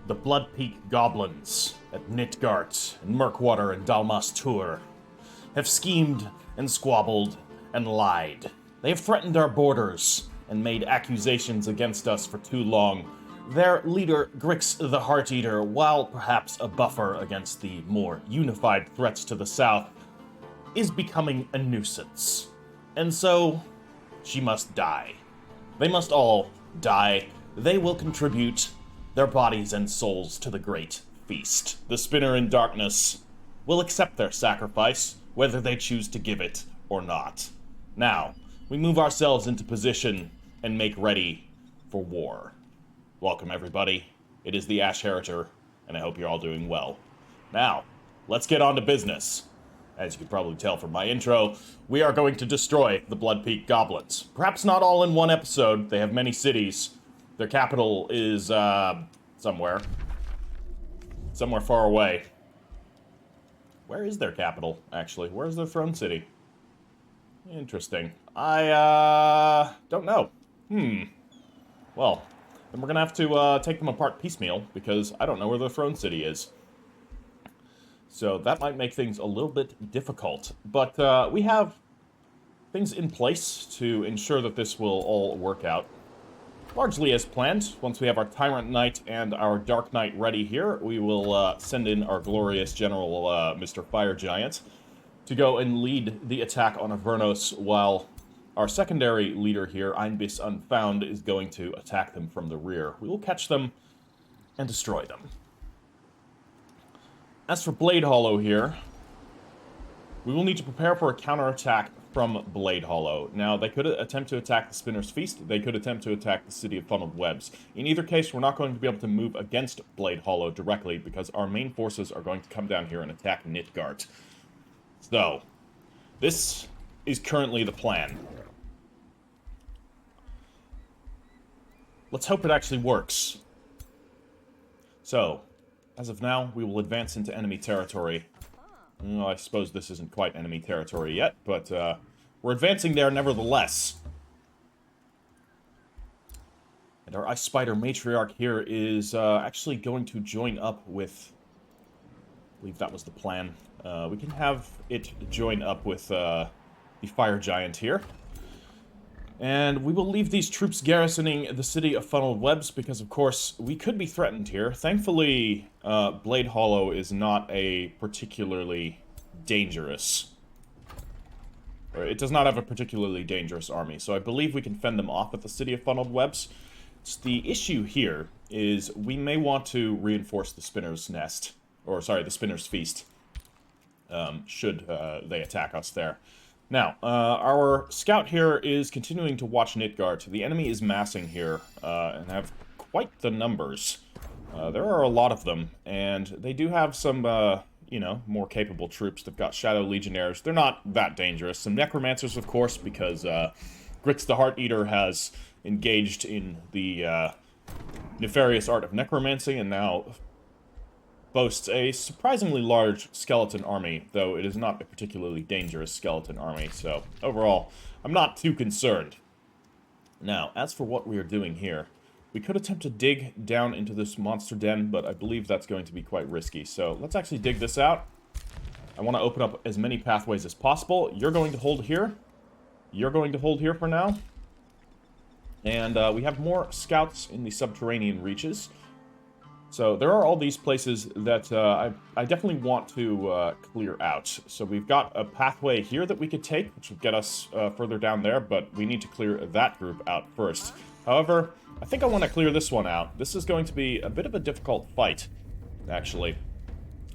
The Blood Peak Goblins at Nitgart and Murkwater and Dalmastur have schemed and squabbled and lied. They have threatened our borders and made accusations against us for too long. Their leader, Grix the Heart-Eater, while perhaps a buffer against the more unified threats to the south, is becoming a nuisance. And so, she must die. They must all die. They will contribute their bodies and souls to the great feast. The Spinner in Darkness will accept their sacrifice, whether they choose to give it or not. Now, we move ourselves into position and make ready for war. Welcome, everybody. It is the Ash Heriter, and I hope you're all doing well. Now, let's get on to business. As you can probably tell from my intro, we are going to destroy the Blood Peak Goblins. Perhaps not all in one episode. They have many cities. Their capital is, somewhere far away. Where is their capital, actually? Where's their throne city? Interesting. I, don't know. Well, then we're gonna have to, take them apart piecemeal, because I don't know where their throne city is. So that might make things a little bit difficult. But, we have things in place to ensure that this will all work out largely as planned. Once we have our Tyrant Knight and our Dark Knight ready here, we will send in our glorious General, Mr. Fire Giant, to go and lead the attack on Avernos, while our secondary leader here, Einbis Unfound, is going to attack them from the rear. We will catch them and destroy them. As for Blade Hollow here, we will need to prepare for a counterattack from Blade Hollow. Now, they could attempt to attack the Spinner's Feast, they could attempt to attack the City of Funneled Webs. In either case, we're not going to be able to move against Blade Hollow directly, because our main forces are going to come down here and attack Nitgart. So, this is currently the plan. Let's hope it actually works. So, as of now, we will advance into enemy territory. Well, I suppose this isn't quite enemy territory yet, but we're advancing there nevertheless. And our Ice Spider Matriarch here is actually going to join up with... I believe that was the plan. We can have it join up with the Fire Giant here. And we will leave these troops garrisoning the City of Funneled Webs, because, of course, we could be threatened here. Thankfully, Blade Hollow is not a particularly dangerous... or it does not have a particularly dangerous army, so I believe we can fend them off at the City of Funneled Webs. The issue here is we may want to reinforce the Spinner's Nest, or, sorry, the Spinner's Feast, should they attack us there. Now, our scout here is continuing to watch Nitgart. The enemy is massing here, and have quite the numbers. There are a lot of them, and they do have some, you know, more capable troops. They've got Shadow Legionnaires. They're not that dangerous. Some Necromancers, of course, because Grix the Heart-Eater has engaged in the nefarious art of necromancy, and now boasts a surprisingly large skeleton army, though it is not a particularly dangerous skeleton army, so overall, I'm not too concerned. Now, as for what we are doing here, we could attempt to dig down into this monster den, but I believe that's going to be quite risky, so let's actually dig this out. I want to open up as many pathways as possible. You're going to hold here. You're going to hold here for now. And we have more scouts in the subterranean reaches. So there are all these places that I definitely want to clear out. So we've got a pathway here that we could take, which would get us further down there, but we need to clear that group out first. However, I think I want to clear this one out. This is going to be a bit of a difficult fight, actually.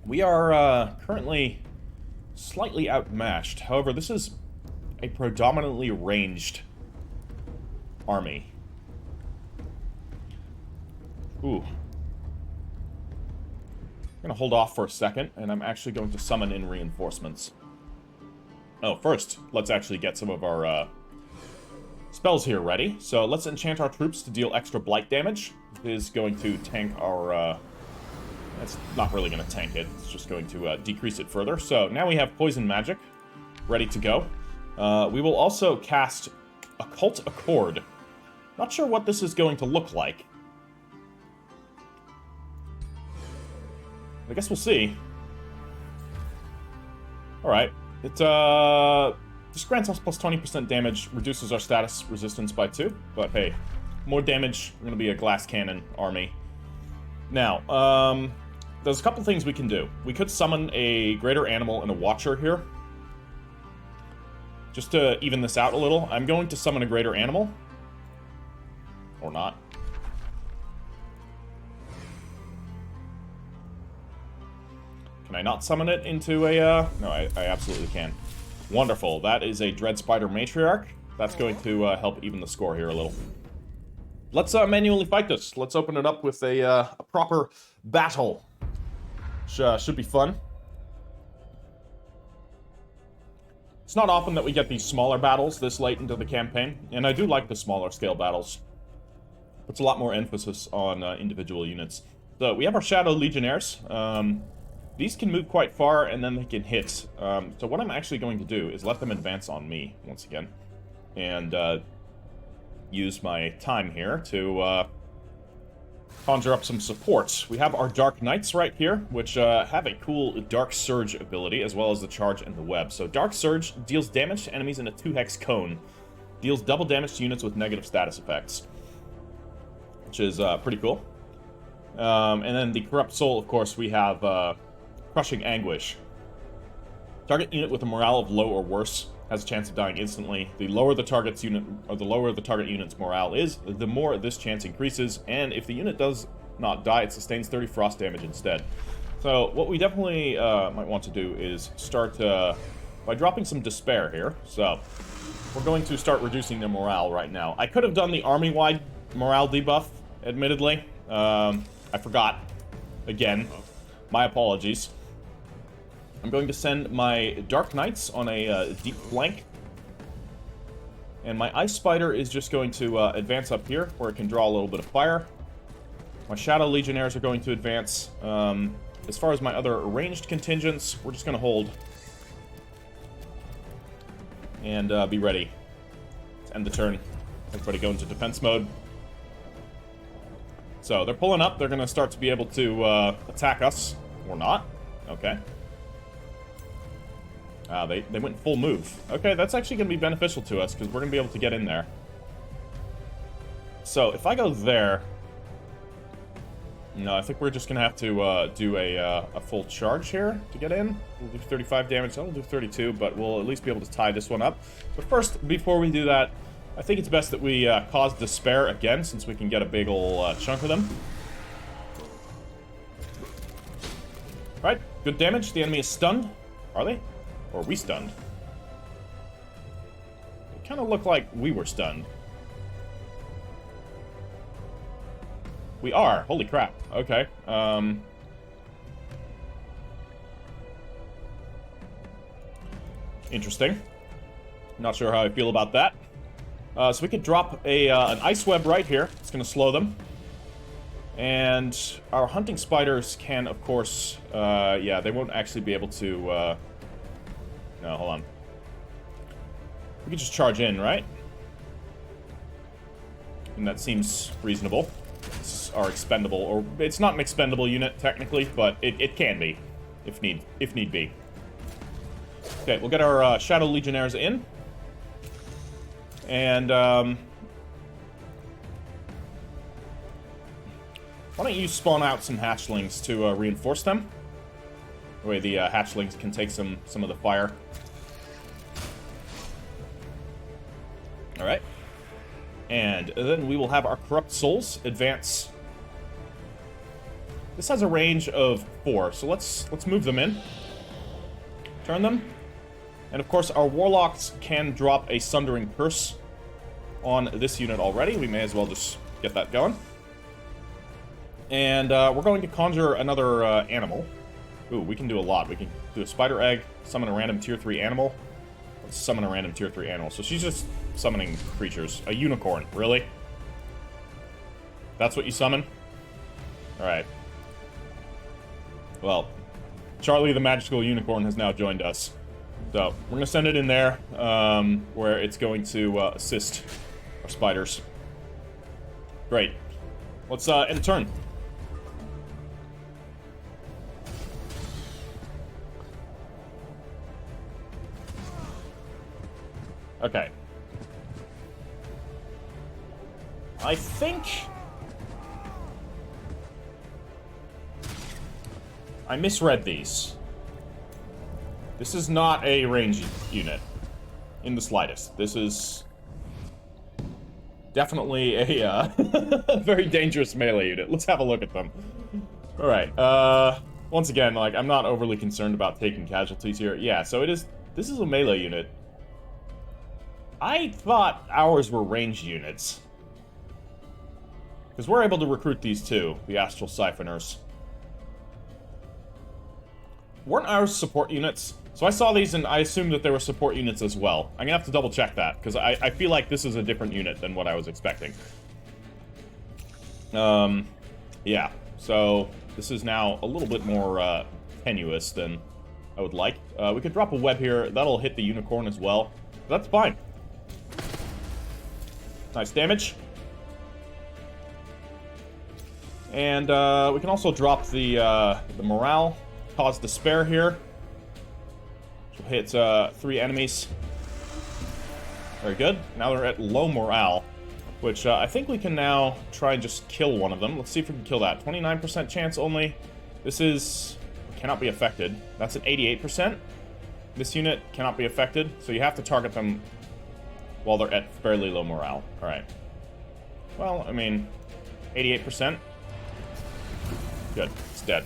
We are currently slightly outmatched. However, this is a predominantly ranged army. Ooh. I'm going to hold off for a second, and I'm actually going to summon in reinforcements. Oh, first, let's actually get some of our spells here ready. So let's enchant our troops to deal extra blight damage. It is going to tank our... It's not really going to tank it. It's just going to decrease it further. So now we have Poison Magic ready to go. We will also cast Occult Accord. Not sure what this is going to look like. I guess we'll see. Alright. It, just grants us plus 20% damage, reduces our status resistance by 2. But hey, more damage, we're gonna be a glass cannon army. Now, there's a couple things we can do. We could summon a greater animal and a watcher here. Just to even this out a little, I'm going to summon a greater animal. Or not. Can I not summon it into a, No, I absolutely can. Wonderful. That is a Dread Spider Matriarch. That's going to help even the score here a little. Let's manually fight this. Let's open it up with a proper battle. Should be fun. It's not often that we get these smaller battles this late into the campaign, and I do like the smaller scale battles. Puts a lot more emphasis on individual units. So we have our Shadow Legionnaires. These can move quite far, and then they can hit. So what I'm actually going to do is let them advance on me, once again. And use my time here to conjure up some support. We have our Dark Knights right here, which have a cool Dark Surge ability, as well as the Charge and the Web. So Dark Surge deals damage to enemies in a 2-hex cone. Deals double damage to units with negative status effects. Which is pretty cool. And then the Corrupt Soul, of course, we have Crushing Anguish. Target unit with a morale of low or worse has a chance of dying instantly. The lower the target's unit, or the lower the target unit's morale is, the more this chance increases, and if the unit does not die, it sustains 30 frost damage instead. So what we definitely might want to do is start by dropping some despair here. So we're going to start reducing their morale right now. I could have done the army-wide morale debuff, admittedly. I forgot. Again, my apologies. I'm going to send my Dark Knights on a deep flank. And my Ice Spider is just going to advance up here, where it can draw a little bit of fire. My Shadow Legionnaires are going to advance. As far as my other ranged contingents, we're just going to hold. And be ready. Let's end the turn. Everybody go into defense mode. So, they're pulling up. They're going to start to be able to attack us. Or not. Okay. They went full move. Okay, that's actually going to be beneficial to us, because we're going to be able to get in there. So, if I go there... No, I think we're just going to have to do a full charge here to get in. We'll do 35 damage. I'll do 32, but we'll at least be able to tie this one up. But first, before we do that, I think it's best that we cause despair again, since we can get a big ol' chunk of them. Right, good damage. The enemy is stunned. Are they? Or are we stunned? It kind of looked like we were stunned. We are. Holy crap. Okay. Interesting. Not sure how I feel about that. So we could drop an ice web right here. It's going to slow them. And our hunting spiders can, of course... yeah, they won't actually be able to... No, hold on. We can just charge in, right? And that seems reasonable. This is our expendable, or it's not an expendable unit technically, but it can be, if need be. Okay, we'll get our Shadow Legionnaires in, and why don't you spawn out some hatchlings to reinforce them? The way the hatchlings can take some of the fire. Alright. And then we will have our Corrupt Souls advance. This has a range of 4, so let's move them in. Turn them. And of course, our Warlocks can drop a Sundering Curse on this unit already. We may as well just get that going. And we're going to conjure another animal. Ooh, we can do a lot. We can do a spider egg, summon a random tier 3 animal. Let's summon a random tier 3 animal. So she's just summoning creatures. A unicorn, really? That's what you summon? Alright. Well, Charlie the Magical Unicorn has now joined us. So, we're going to send it in there, where it's going to assist our spiders. Great. Let's end turn. Okay. I think I misread these. This is not a ranged unit in the slightest. This is definitely a very dangerous melee unit. Let's have a look at them. All right. Once again, like, I'm not overly concerned about taking casualties here. Yeah, so this is a melee unit. I thought ours were ranged units. Because we're able to recruit these too, the Astral Siphoners. Weren't ours support units? So I saw these and I assumed that they were support units as well. I'm gonna have to double check that, because I feel like this is a different unit than what I was expecting. Yeah, so this is now a little bit more tenuous than I would like. We could drop a web here. That'll hit the unicorn as well. That's fine. Nice damage. And we can also drop the morale, cause despair here. Which will hit 3 enemies. Very good. Now they're at low morale, which I think we can now try and just kill one of them. Let's see if we can kill that. 29% chance only. This is... cannot be affected. That's an 88%. This unit cannot be affected, so you have to target them while they're at fairly low morale. Alright. Well, I mean, 88%. Good. It's dead.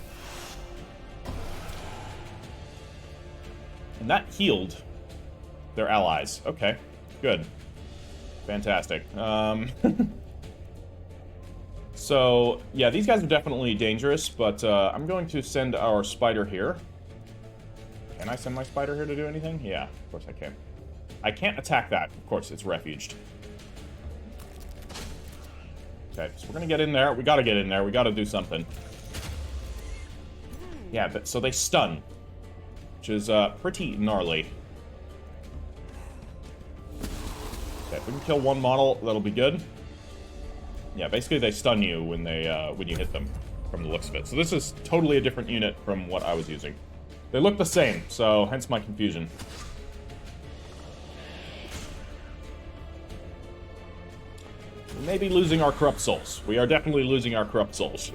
And that healed their allies. Okay. Good. Fantastic. So, yeah, these guys are definitely dangerous, but I'm going to send our spider here. Can I send my spider here to do anything? Yeah, of course I can. I can't attack that. Of course, it's refuged. Okay, so we're gonna get in there. We gotta get in there. We gotta do something. Yeah, but so they stun, which is pretty gnarly. Okay, if we can kill one model, that'll be good. Yeah, basically they stun you when you hit them, from the looks of it. So this is totally a different unit from what I was using. They look the same, so hence my confusion. We may be losing our corrupt souls. We are definitely losing our corrupt souls.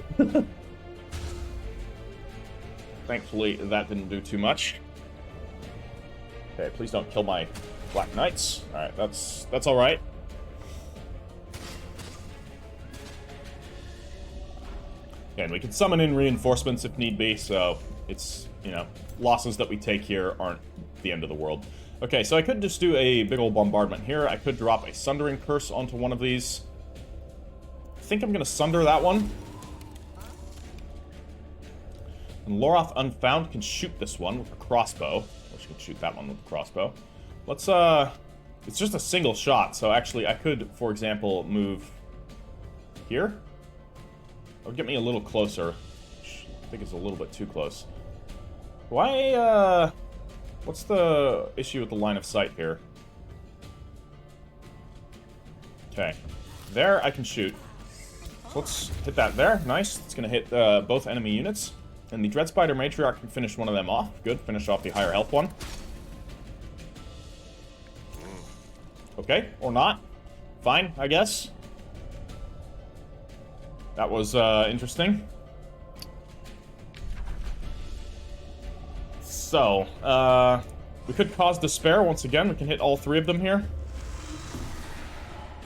Thankfully, that didn't do too much. Okay, please don't kill my Black Knights. Alright, that's alright. And we can summon in reinforcements if need be, so it's, you know, losses that we take here aren't the end of the world. Okay, so I could just do a big old bombardment here. I could drop a Sundering Curse onto one of these. I think I'm going to Sunder that one. And Loroth Unfound can shoot this one with a crossbow. Or she can shoot that one with a crossbow. Let's, it's just a single shot, so actually I could, for example, move here. That would get me a little closer. I think it's a little bit too close. Why, what's the issue with the line of sight here? Okay. There, I can shoot. So let's hit that there. Nice. It's going to hit both enemy units. And the Dread Spider Matriarch can finish one of them off. Good. Finish off the higher health one. Okay. Or not. Fine, I guess. That was interesting. So, we could cause despair once again. We can hit all 3 of them here.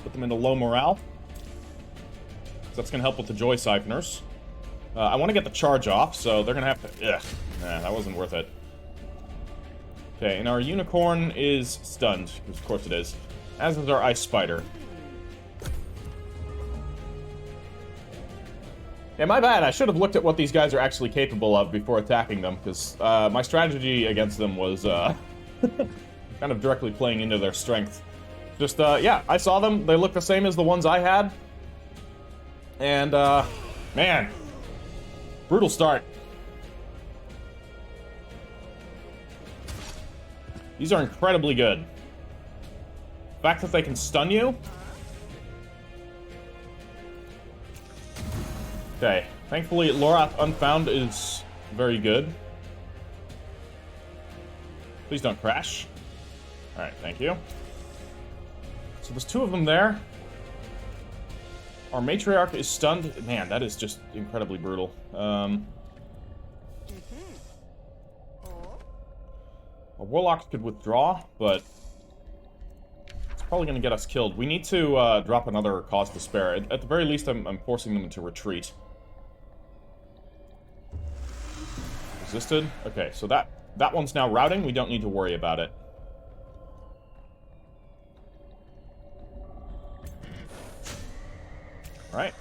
Put them into low morale. So that's going to help with the Joy Siphoners. I want to get the charge off, so they're going to have to... Ugh. Nah, that wasn't worth it. Okay, and our Unicorn is stunned, because of course it is. As is our Ice Spider. Yeah, my bad. I should have looked at what these guys are actually capable of before attacking them, because my strategy against them was kind of directly playing into their strength. Just, yeah, I saw them. They look the same as the ones I had. And, man, brutal start. These are incredibly good. The fact that they can stun you. Okay, thankfully Loroth Unfound is very good. Please don't crash. Alright, thank you. So there's 2 of them there. Our matriarch is stunned. Man, that is just incredibly brutal. Our warlocks could withdraw, but it's probably going to get us killed. We need to drop another cause to spare. At the very least, I'm forcing them into retreat. Resisted. Okay, so that one's now routing. We don't need to worry about it. Alright.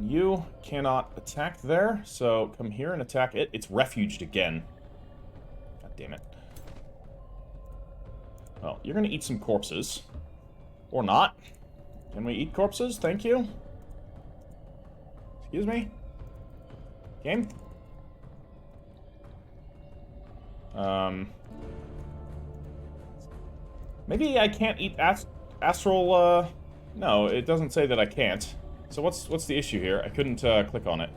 You cannot attack there, so come here and attack it. It's refuged again. God damn it. Well, you're gonna eat some corpses. Or not. Can we eat corpses? Thank you. Excuse me? Game? Maybe I can't eat astral, no, it doesn't say that I can't. So what's the issue here? I couldn't, click on it.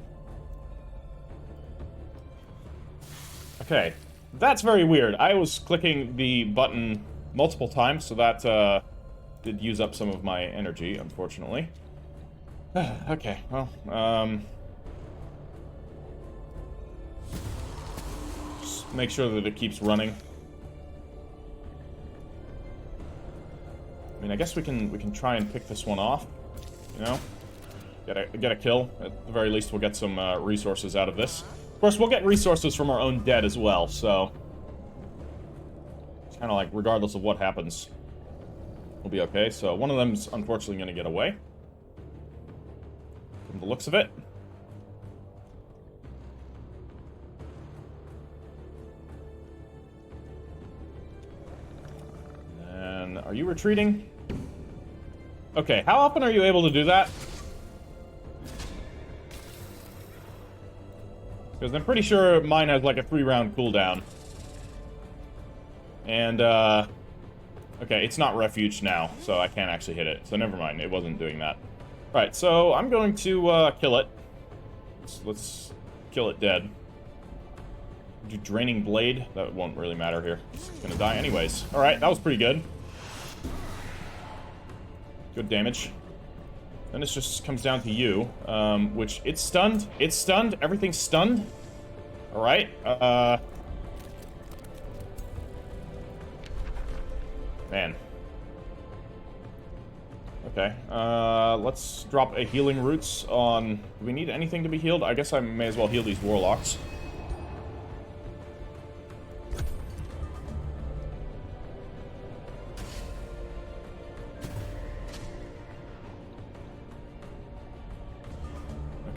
Okay. That's very weird. I was clicking the button multiple times, so that, did use up some of my energy, unfortunately. Okay, well, just make sure that it keeps running. I mean, I guess we can try and pick this one off, you know? Get a kill. At the very least, we'll get some resources out of this. Of course, we'll get resources from our own dead as well, so it's kind of like, regardless of what happens, we'll be okay. So one of them's unfortunately going to get away, from the looks of it. And are you retreating? Okay, how often are you able to do that? Because I'm pretty sure mine has like a 3-round cooldown. And, okay, it's not refuged now, so I can't actually hit it. So never mind, it wasn't doing that. Alright, so I'm going to, kill it. Let's kill it dead. Do Draining Blade. That won't really matter here. It's gonna die anyways. Alright, that was pretty good. Good damage. Then it just comes down to you, which it's stunned. It's stunned. Everything's stunned. All right. Man. Okay. Let's drop a healing roots on. Do we need anything to be healed? I guess I may as well heal these warlocks.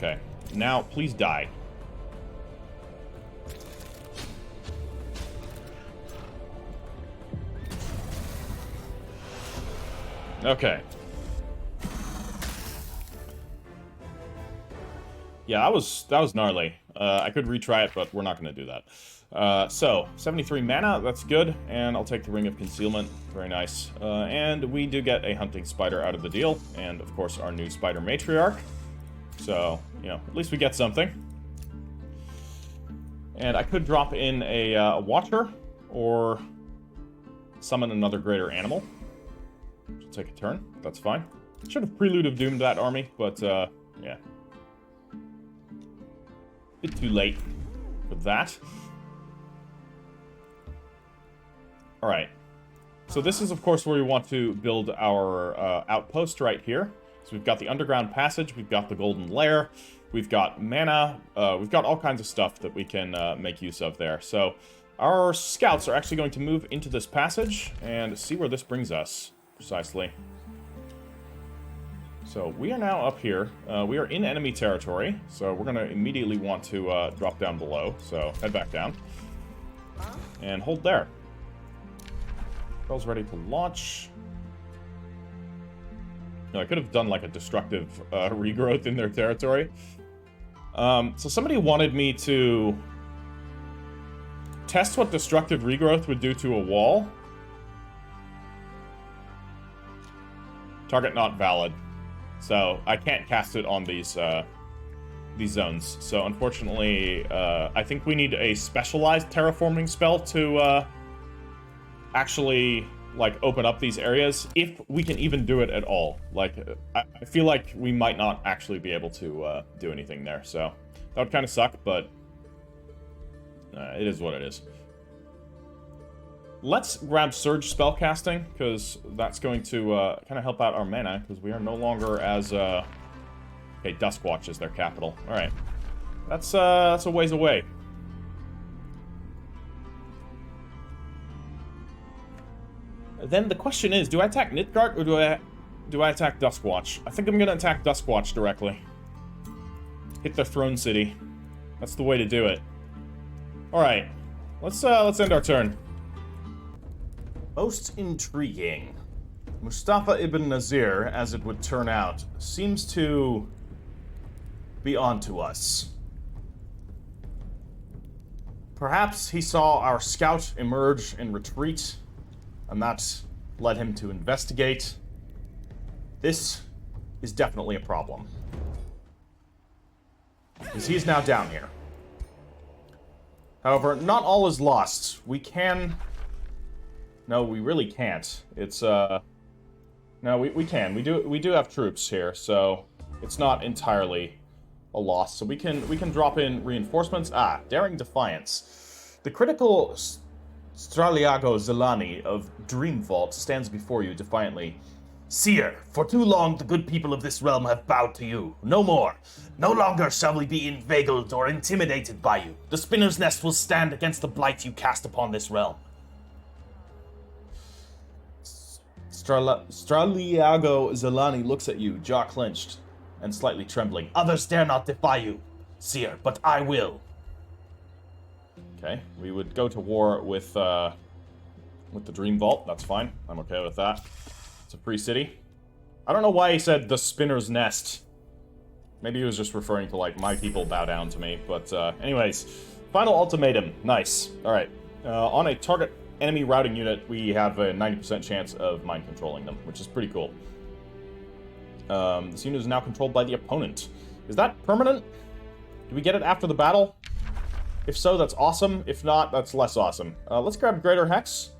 Okay, now please die. Okay. Yeah, that was gnarly. I could retry it, but we're not going to do that. So, 73 mana, that's good, and I'll take the Ring of Concealment. Very nice. And we do get a Hunting Spider out of the deal, and of course our new Spider Matriarch. So, you know, at least we get something. And I could drop in a Watcher, or summon another greater animal. She'll take a turn. That's fine. Should have Prelude of Doom to that army, but, yeah. Bit too late for that. Alright. So this is, of course, where we want to build our outpost right here. So we've got the underground passage, we've got the golden lair, we've got mana, we've got all kinds of stuff that we can make use of there. So our scouts are actually going to move into this passage and see where this brings us, precisely. So we are now up here. We are in enemy territory, so we're going to immediately want to drop down below. So head back down and hold there. Spell's ready to launch. No, I could have done like a destructive regrowth in their territory. So somebody wanted me to test what destructive regrowth would do to a wall. Target not valid. So I can't cast it on these zones. So unfortunately, I think we need a specialized terraforming spell to actually like, open up these areas, if we can even do it at all. Like, I feel like we might not actually be able to do anything there, so that would kind of suck, but it is what it is. Let's grab Surge spellcasting, because that's going to kind of help out our mana, because we are no longer as... Okay, Duskwatch is their capital. Alright. That's a ways away. Then the question is, do I attack Nidgard, or do I attack Duskwatch? I think I'm gonna attack Duskwatch directly. Hit the Throne City. That's the way to do it. Alright. Let's end our turn. Most intriguing. Mustafa ibn Nazir, as it would turn out, seems to be onto us. Perhaps he saw our scout emerge in retreat, and that led him to investigate. This is definitely a problem. Because he's now down here. However, not all is lost. We can... No, we really can't. It's, No, we can. We do have troops here, so it's not entirely a loss. So we can drop in reinforcements. Ah, Daring Defiance. The critical Straliago Zelani of Dreamvault stands before you defiantly. Seer, for too long the good people of this realm have bowed to you. No more. No longer shall we be inveigled or intimidated by you. The Spinner's Nest will stand against the blight you cast upon this realm. Straliago Zelani looks at you, jaw clenched and slightly trembling. Others dare not defy you, Seer, but I will. Okay, we would go to war with the Dream Vault. That's fine. I'm okay with that. It's a free city. I don't know why he said the Spinner's Nest. Maybe he was just referring to, like, my people bow down to me. But, anyways. Final ultimatum. Nice. Alright. On a target enemy routing unit, we have a 90% chance of mind controlling them, which is pretty cool. This unit is now controlled by the opponent. Is that permanent? Do we get it after the battle? If so, that's awesome. If not, that's less awesome. Let's grab Greater Hex.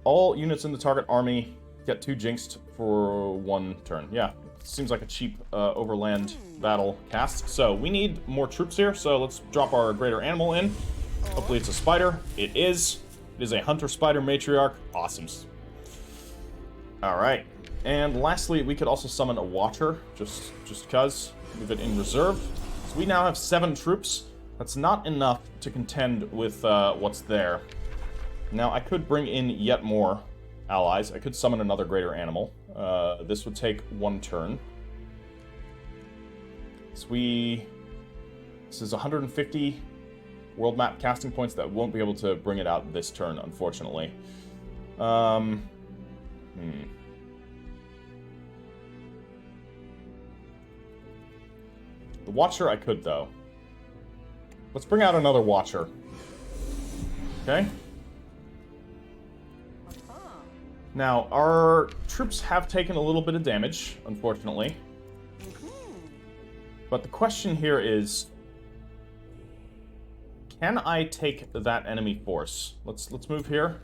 All units in the target army get 2 jinxed for 1 turn. Yeah, seems like a cheap overland battle cast. So we need more troops here, so let's drop our Greater Animal in. Hopefully it's a spider. It is. It is a Hunter Spider Matriarch. Awesome. Alright. And lastly, we could also summon a Watcher, just because. Leave it in reserve. So we now have 7 troops. That's not enough to contend with what's there. Now, I could bring in yet more allies. I could summon another Greater Animal. This would take 1 turn. So this is 150 world map casting points that won't be able to bring it out this turn, unfortunately. The Watcher I could, though. Let's bring out another Watcher. Okay. Now, our troops have taken a little bit of damage, unfortunately. But the question here is, can I take that enemy force? Let's move here.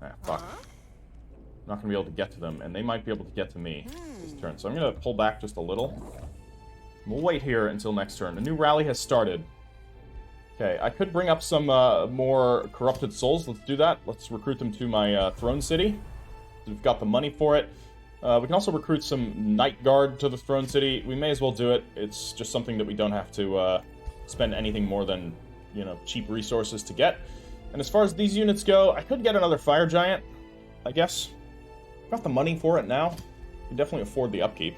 Ah, fuck. I'm not gonna be able to get to them, and they might be able to get to me this turn. So I'm gonna pull back just a little. We'll wait here until next turn. A new rally has started. Okay, I could bring up some more corrupted souls. Let's do that. Let's recruit them to my throne city. We've got the money for it. We can also recruit some Night Guard to the throne city. We may as well do it. It's just something that we don't have to spend anything more than, you know, cheap resources to get. And as far as these units go, I could get another Fire Giant, I guess. Got the money for it now. Can definitely afford the upkeep.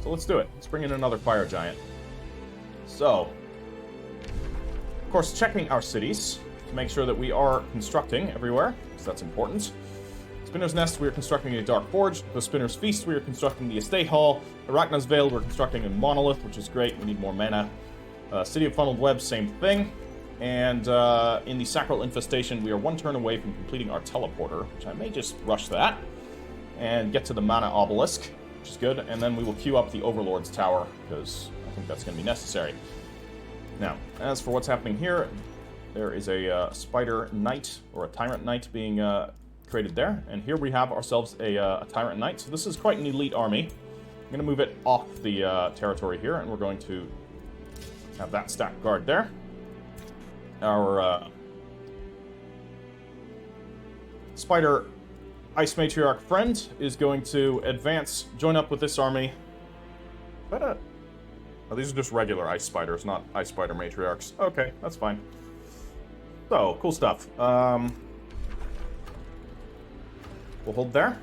So let's do it. Let's bring in another Fire Giant. So, of course, checking our cities to make sure that we are constructing everywhere, because that's important. Spinner's Nest, we are constructing a Dark Forge. The Spinner's Feast, we are constructing the Estate Hall. Arachna's Veil, we're constructing a Monolith, which is great. We need more mana. City of Funneled Web, same thing. And in the Sacral Infestation, we are 1 turn away from completing our Teleporter, which I may just rush that and get to the Mana Obelisk, which is good. And then we will queue up the Overlord's Tower, because I think that's going to be necessary. Now, as for what's happening here, there is a spider knight, or a tyrant knight being created there. And here we have ourselves a tyrant knight. So this is quite an elite army. I'm going to move it off the territory here, and we're going to have that stacked guard there. Our spider ice matriarch friend is going to advance, join up with this army. Oh, these are just regular ice spiders, not ice spider matriarchs. Okay, that's fine. So, cool stuff. We'll hold there.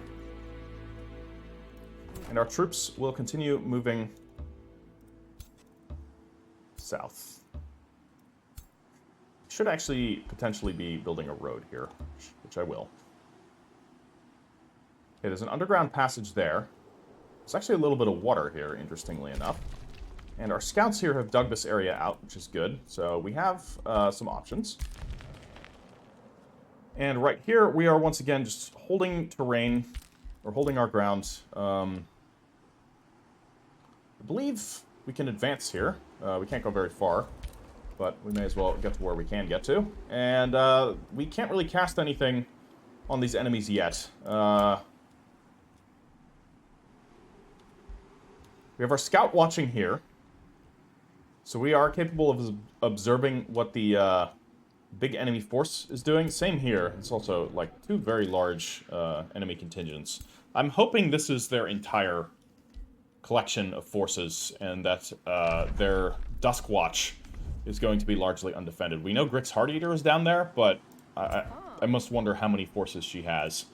And our troops will continue moving south. Should actually potentially be building a road here, which I will. Okay, there's an underground passage there. There's actually a little bit of water here, interestingly enough. And our scouts here have dug this area out, which is good. So we have some options. And right here, we are once again just holding terrain, or holding our ground. I believe we can advance here. We can't go very far, but we may as well get to where we can get to. And we can't really cast anything on these enemies yet. We have our scout watching here. So we are capable of observing what the big enemy force is doing. Same here. It's also like 2 very large enemy contingents. I'm hoping this is their entire collection of forces, and that their Dusk Watch is going to be largely undefended. We know Grix Hearteater is down there, but I must wonder how many forces she has.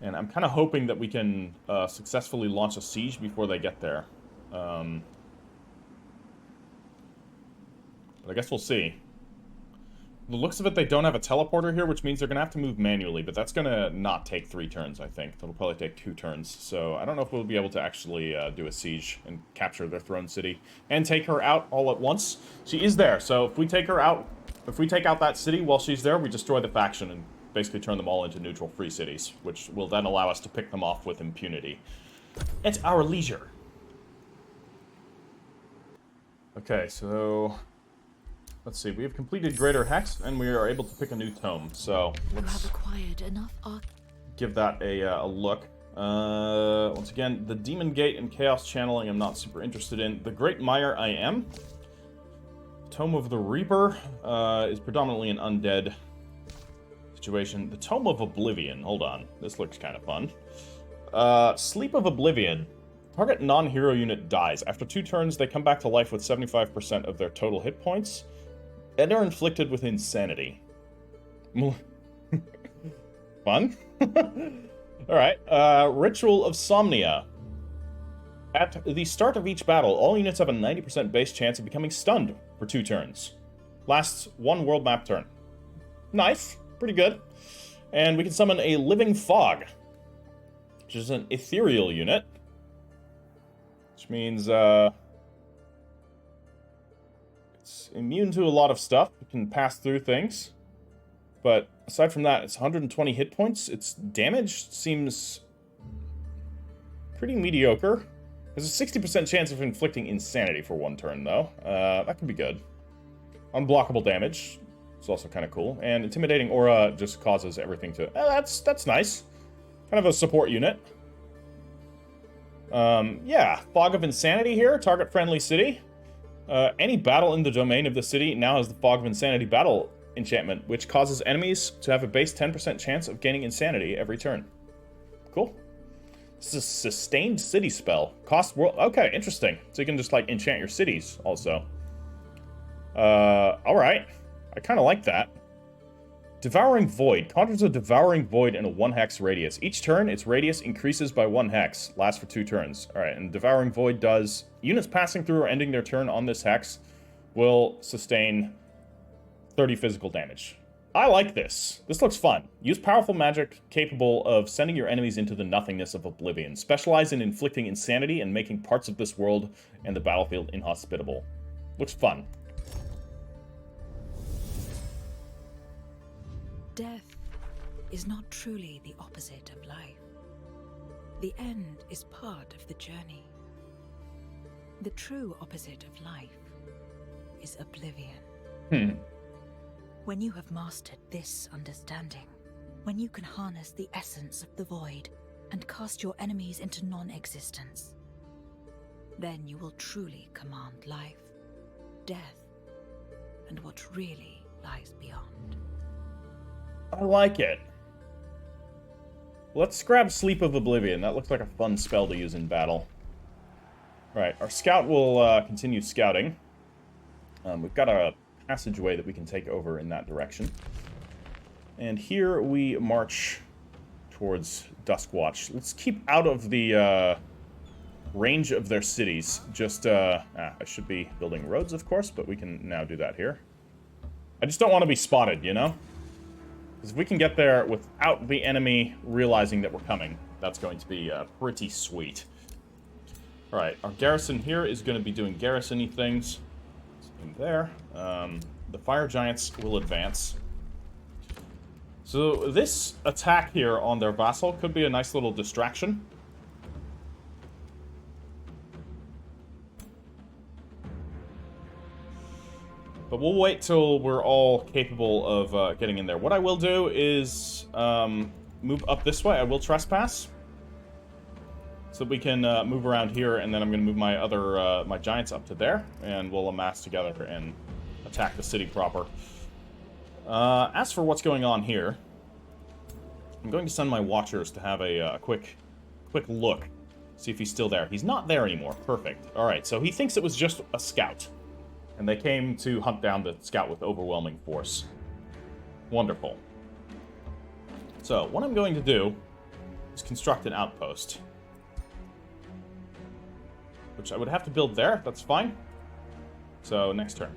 And I'm kind of hoping that we can successfully launch a siege before they get there. But I guess we'll see. The looks of it, they don't have a teleporter here, which means they're going to have to move manually, but that's going to not take 3 turns, I think. That'll probably take 2 turns, so I don't know if we'll be able to actually do a siege and capture their throne city and take her out all at once. She is there, so if we take her out, if we take out that city while she's there, we destroy the faction and basically turn them all into neutral free cities, which will then allow us to pick them off with impunity. At our leisure. Okay, so let's see. We have completed Greater Hex, and we are able to pick a new tome. So let's acquired enough give that a look. Once again, the Demon Gate and Chaos Channeling I'm not super interested in. The Great Mire I am. Tome of the Reaper is predominantly an undead situation. The Tome of Oblivion. Hold on. This looks kind of fun. Sleep of Oblivion. Target non-hero unit dies. After 2 turns, they come back to life with 75% of their total hit points and are inflicted with insanity. Fun? Alright. Ritual of Somnia. At the start of each battle, all units have a 90% base chance of becoming stunned for 2 turns. Lasts 1 world map turn. Nice. Pretty good. And we can summon a Living Fog, which is an ethereal unit. Which means, it's immune to a lot of stuff. It can pass through things. But aside from that, it's 120 hit points. Its damage seems pretty mediocre. There's a 60% chance of inflicting insanity for 1 turn, though. That could be good. Unblockable damage. It's also kind of cool. And Intimidating Aura just causes everything to... that's nice. Kind of a support unit. Yeah, Fog of Insanity here, target-friendly city. Any battle in the domain of the city now has the Fog of Insanity battle enchantment, which causes enemies to have a base 10% chance of gaining insanity every turn. Cool. This is a sustained city spell. Cost world... Okay, interesting. So you can just, like, enchant your cities, also. Alright. I kind of like that. Devouring Void. Conjures a Devouring Void in a 1 hex radius. Each turn, its radius increases by 1 hex. Lasts for 2 turns. Alright, and Devouring Void does... Units passing through or ending their turn on this hex will sustain 30 physical damage. I like this. This looks fun. Use powerful magic capable of sending your enemies into the nothingness of oblivion. Specialize in inflicting insanity and making parts of this world and the battlefield inhospitable. Looks fun. Death is not truly the opposite of life. The end is part of the journey. The true opposite of life is oblivion. When you have mastered this understanding, when you can harness the essence of the void and cast your enemies into non-existence, then you will truly command life, death, and what really lies beyond. I like it. Let's grab Sleep of Oblivion. That looks like a fun spell to use in battle. Right, our scout will continue scouting. We've got a passageway that we can take over in that direction. And here we march towards Duskwatch. Let's keep out of the range of their cities. Just, I should be building roads, of course, but we can now do that here. I just don't want to be spotted, you know? Because if we can get there without the enemy realizing that we're coming, that's going to be pretty sweet. Alright, our garrison here is going to be doing garrison-y things. In there. The fire giants will advance. So this attack here on their vassal could be a nice little distraction. But we'll wait till we're all capable of getting in there. What I will do is move up this way. I will trespass. So that we can move around here, and then I'm going to move my other my giants up to there, and we'll amass together and attack the city proper. As for what's going on here, I'm going to send my watchers to have a quick look, see if he's still there. He's not there anymore. Perfect. All right, so he thinks it was just a scout, and they came to hunt down the scout with overwhelming force. Wonderful. So what I'm going to do is construct an outpost, which I would have to build there. That's fine. So, next turn.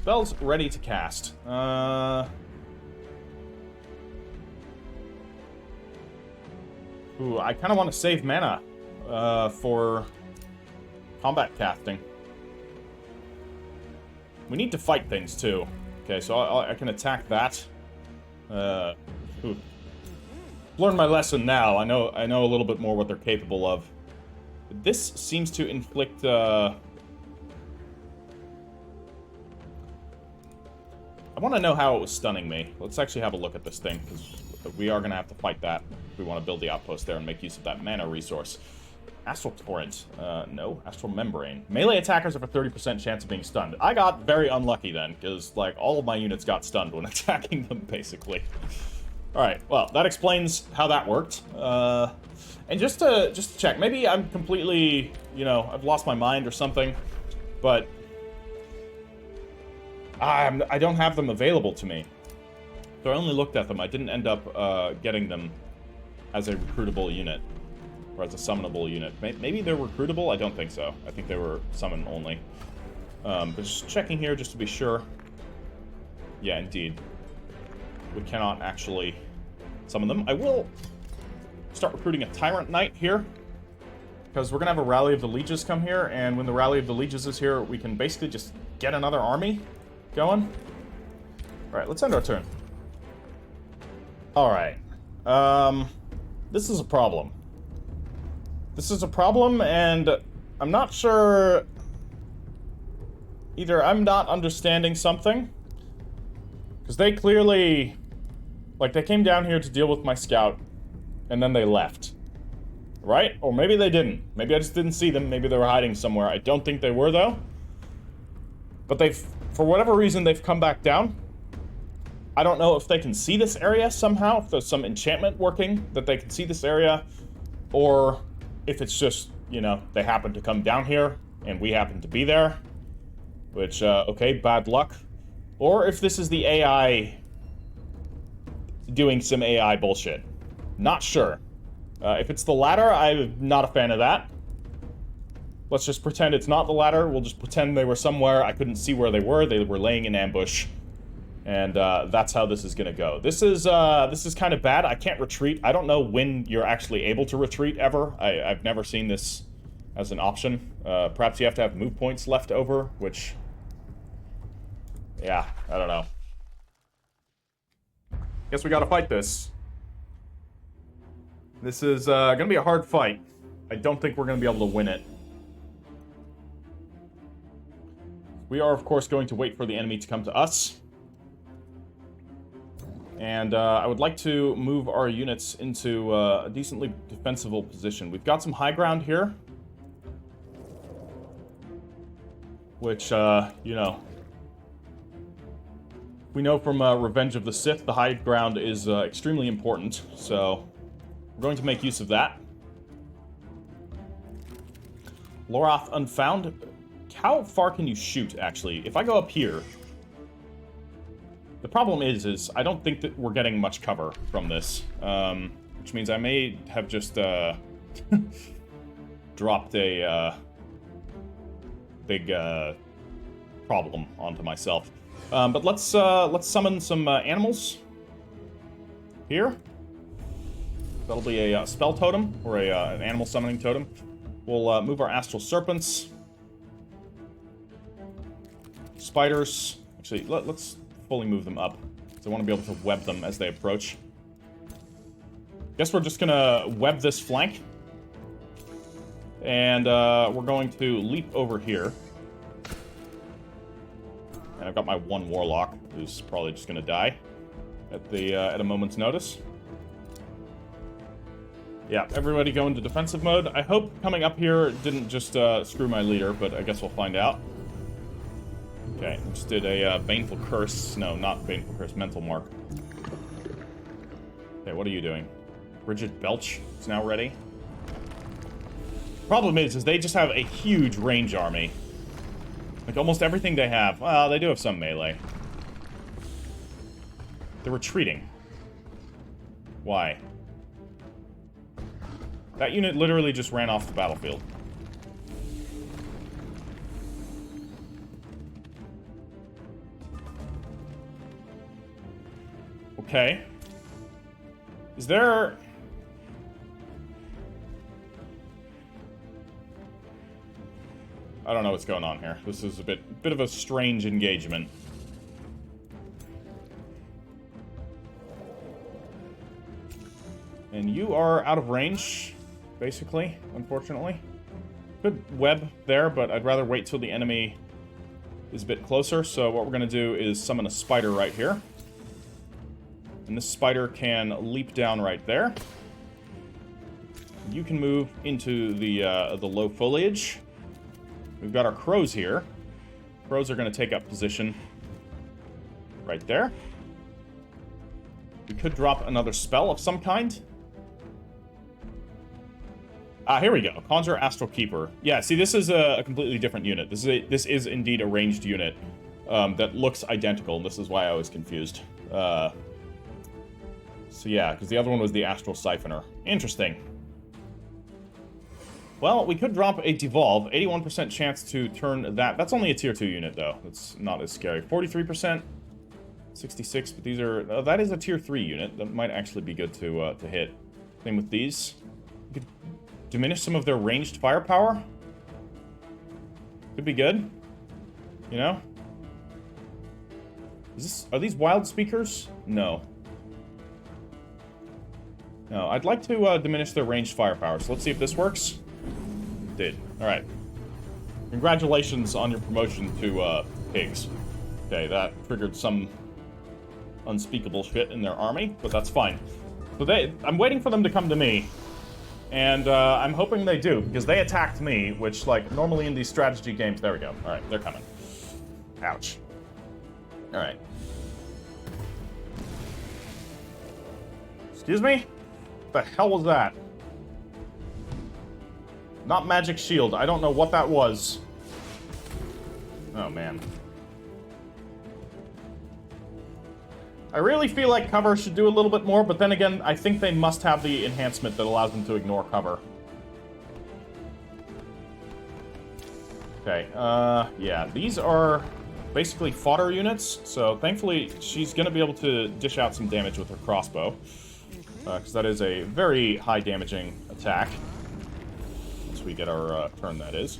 Spell's ready to cast. Ooh, I kind of want to save mana for combat casting. We need to fight things, too. Okay, so I can attack that. Learn my lesson now. I know a little bit more what they're capable of. This seems to inflict, I want to know how it was stunning me. Let's actually have a look at this thing, because we are going to have to fight that if we want to build the outpost there and make use of that mana resource. Astral Torrent. No. Astral Membrane. Melee attackers have a 30% chance of being stunned. I got very unlucky then, because, like, all of my units got stunned when attacking them, basically. Alright, well, that explains how that worked. And just to check, maybe I'm completely, you know, I've lost my mind or something, but I don't have them available to me. So I only looked at them. I didn't end up getting them as a recruitable unit, or as a summonable unit. Maybe they're recruitable? I don't think so. I think they were summon only. But just checking here just to be sure. Yeah, indeed. We cannot actually summon them. I will start recruiting a Tyrant Knight here, because we're going to have a Rally of the Lieges come here, and when the Rally of the Lieges is here, we can basically just get another army going. Alright, let's end our turn. Alright. This is a problem. This is a problem, and I'm not sure... Either I'm not understanding something, because they clearly... Like, they came down here to deal with my scout, and then they left. Right? Or maybe they didn't. Maybe I just didn't see them. Maybe they were hiding somewhere. I don't think they were, though. But they've, for whatever reason, they've come back down. I don't know if they can see this area somehow, if there's some enchantment working that they can see this area, or if it's just, you know, they happen to come down here, and we happen to be there. Which, okay, bad luck. Or if this is the AI doing some AI bullshit. Not sure. If it's the latter, I'm not a fan of that. Let's just pretend it's not the latter. We'll just pretend they were somewhere. I couldn't see where they were. They were laying in ambush. And that's how this is going to go. This is kind of bad. I can't retreat. I don't know when you're actually able to retreat ever. I've never seen this as an option. Perhaps you have to have move points left over, which... Yeah, I don't know. Guess we gotta fight this. This is gonna be a hard fight. I don't think we're gonna be able to win it. We are, of course, going to wait for the enemy to come to us. And I would like to move our units into a decently defensible position. We've got some high ground here. Which, you know... We know from Revenge of the Sith, the high ground is extremely important. So, we're going to make use of that. Loroth Unfound. How far can you shoot, actually? If I go up here... The problem is I don't think that we're getting much cover from this. Which means I may have just, dropped a, big, problem onto myself. But let's summon some, animals. Here. That'll be a spell totem, or an animal summoning totem. We'll, move our astral serpents. Spiders. Actually, let's fully move them up. So I want to be able to web them as they approach. Guess we're just gonna web this flank. And we're going to leap over here. And I've got my one warlock, who's probably just gonna die at a moment's notice. Yeah, everybody go into defensive mode. I hope coming up here didn't just screw my leader, but I guess we'll find out. Okay, just did a Baneful Curse. No, not Baneful Curse, Mental Mark. Okay, what are you doing? Bridget Belch is now ready. Problem is they just have a huge range army. Like, almost everything they have. Well, they do have some melee. They're retreating. Why? That unit literally just ran off the battlefield. Okay. Is there... I don't know what's going on here. This is a bit of a strange engagement. And you are out of range, basically, unfortunately. Could web there, but I'd rather wait till the enemy is a bit closer. So what we're going to do is summon a spider right here. And this spider can leap down right there. You can move into the low foliage. We've got our crows here. Crows are going to take up position right there. We could drop another spell of some kind. Here we go. Conjure Astral Keeper. Yeah, see, this is a completely different unit. This is indeed a ranged unit that looks identical, and this is why I was confused. So yeah, because the other one was the Astral Siphoner. Interesting. Well, we could drop a Devolve. 81% chance to turn that. That's only a tier 2 unit, though. That's not as scary. 43%. 66, but these are... that is a tier 3 unit. That might actually be good to hit. Same with these. We could diminish some of their ranged firepower. Could be good. You know? Are these wild speakers? No. No, I'd like to diminish their ranged firepower, so let's see if this works. It did. Alright. Congratulations on your promotion to pigs. Okay, that triggered some unspeakable shit in their army, but that's fine. So I'm waiting for them to come to me, and I'm hoping they do, because they attacked me, which, like, normally in these strategy games... There we go. Alright, they're coming. Ouch. Alright. Excuse me? What the hell was that? Not magic shield. I don't know what that was. Oh, man. I really feel like cover should do a little bit more, but then again, I think they must have the enhancement that allows them to ignore cover. Okay, yeah, these are basically fodder units, so thankfully she's going to be able to dish out some damage with her crossbow. Because that is a very high damaging attack. Once we get our turn, that is.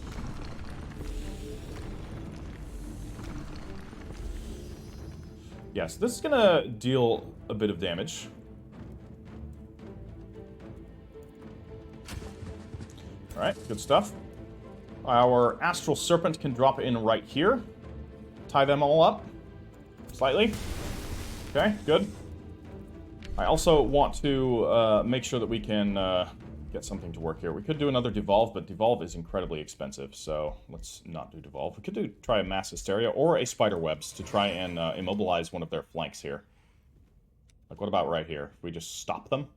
Yeah, so this is going to deal a bit of damage. Alright, good stuff. Our Astral Serpent can drop in right here. Tie them all up. Slightly. Okay, good. I also want to make sure that we can get something to work here. We could do another devolve, but devolve is incredibly expensive, so let's not do devolve. We could try a mass hysteria or a spider webs to try and immobilize one of their flanks here. Like, what about right here? If we just stop them?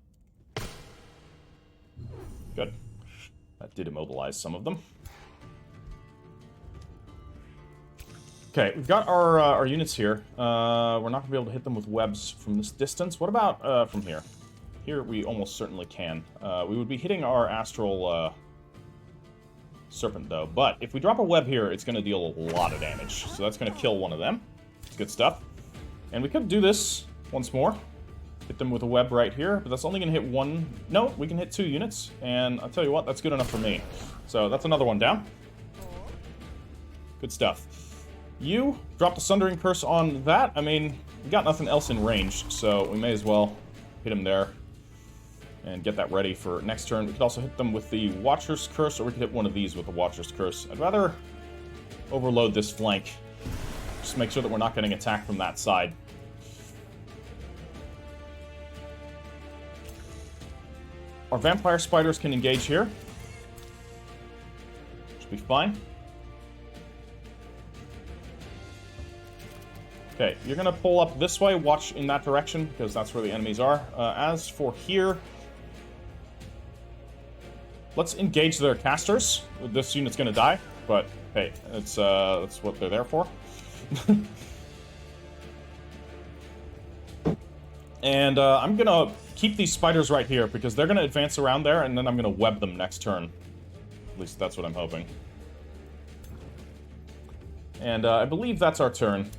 Good. That did immobilize some of them. Okay, we've got our units here. We're not going to be able to hit them with webs from this distance. What about from here? Here we almost certainly can. We would be hitting our astral serpent, though. But if we drop a web here, it's going to deal a lot of damage. So that's going to kill one of them. Good stuff. And we could do this once more. Hit them with a web right here, but that's only going to hit one. No, we can hit 2 units, and I'll tell you what, that's good enough for me. So that's another one down. Good stuff. You dropped a Sundering Curse on that. I mean, we got nothing else in range, so we may as well hit him there and get that ready for next turn. We could also hit them with the Watcher's Curse, or we could hit one of these with the Watcher's Curse. I'd rather overload this flank. Just make sure that we're not getting attacked from that side. Our Vampire Spiders can engage here. Should be fine. Okay, you're going to pull up this way, watch in that direction, because that's where the enemies are. As for here, let's engage their casters. This unit's going to die, but hey, that's what they're there for. And I'm going to keep these spiders right here, because they're going to advance around there, and then I'm going to web them next turn. At least that's what I'm hoping. And I believe that's our turn.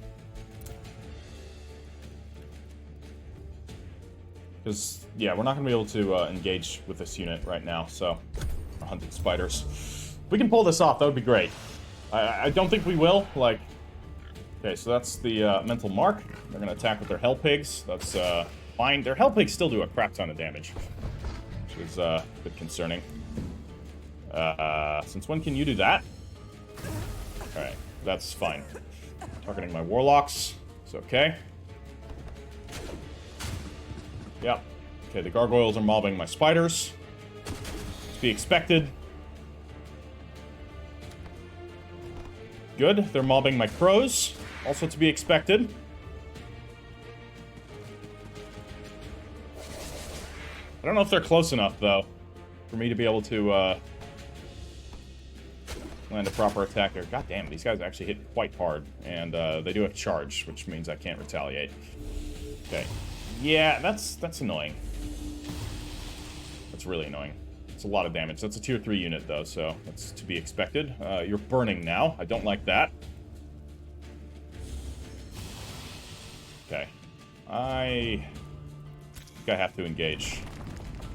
Because, yeah, we're not going to be able to engage with this unit right now, so... We're hunting spiders. If we can pull this off, that would be great. I don't think we will, like... Okay, so that's the mental mark. They're going to attack with their hell pigs. That's fine. Their hell pigs still do a crap ton of damage, which is a bit concerning. Since when can you do that? Alright, that's fine. Targeting my warlocks. It's okay. Yep. Okay, the gargoyles are mobbing my spiders. To be expected. Good. They're mobbing my crows. Also to be expected. I don't know if they're close enough, though, for me to be able to land a proper attack there. God damn, these guys actually hit quite hard. And they do have charge, which means I can't retaliate. Okay. Yeah, that's annoying. That's really annoying. It's a lot of damage. That's a tier 3 unit, though, so that's to be expected. You're burning now. I don't like that. Okay. I think I have to engage.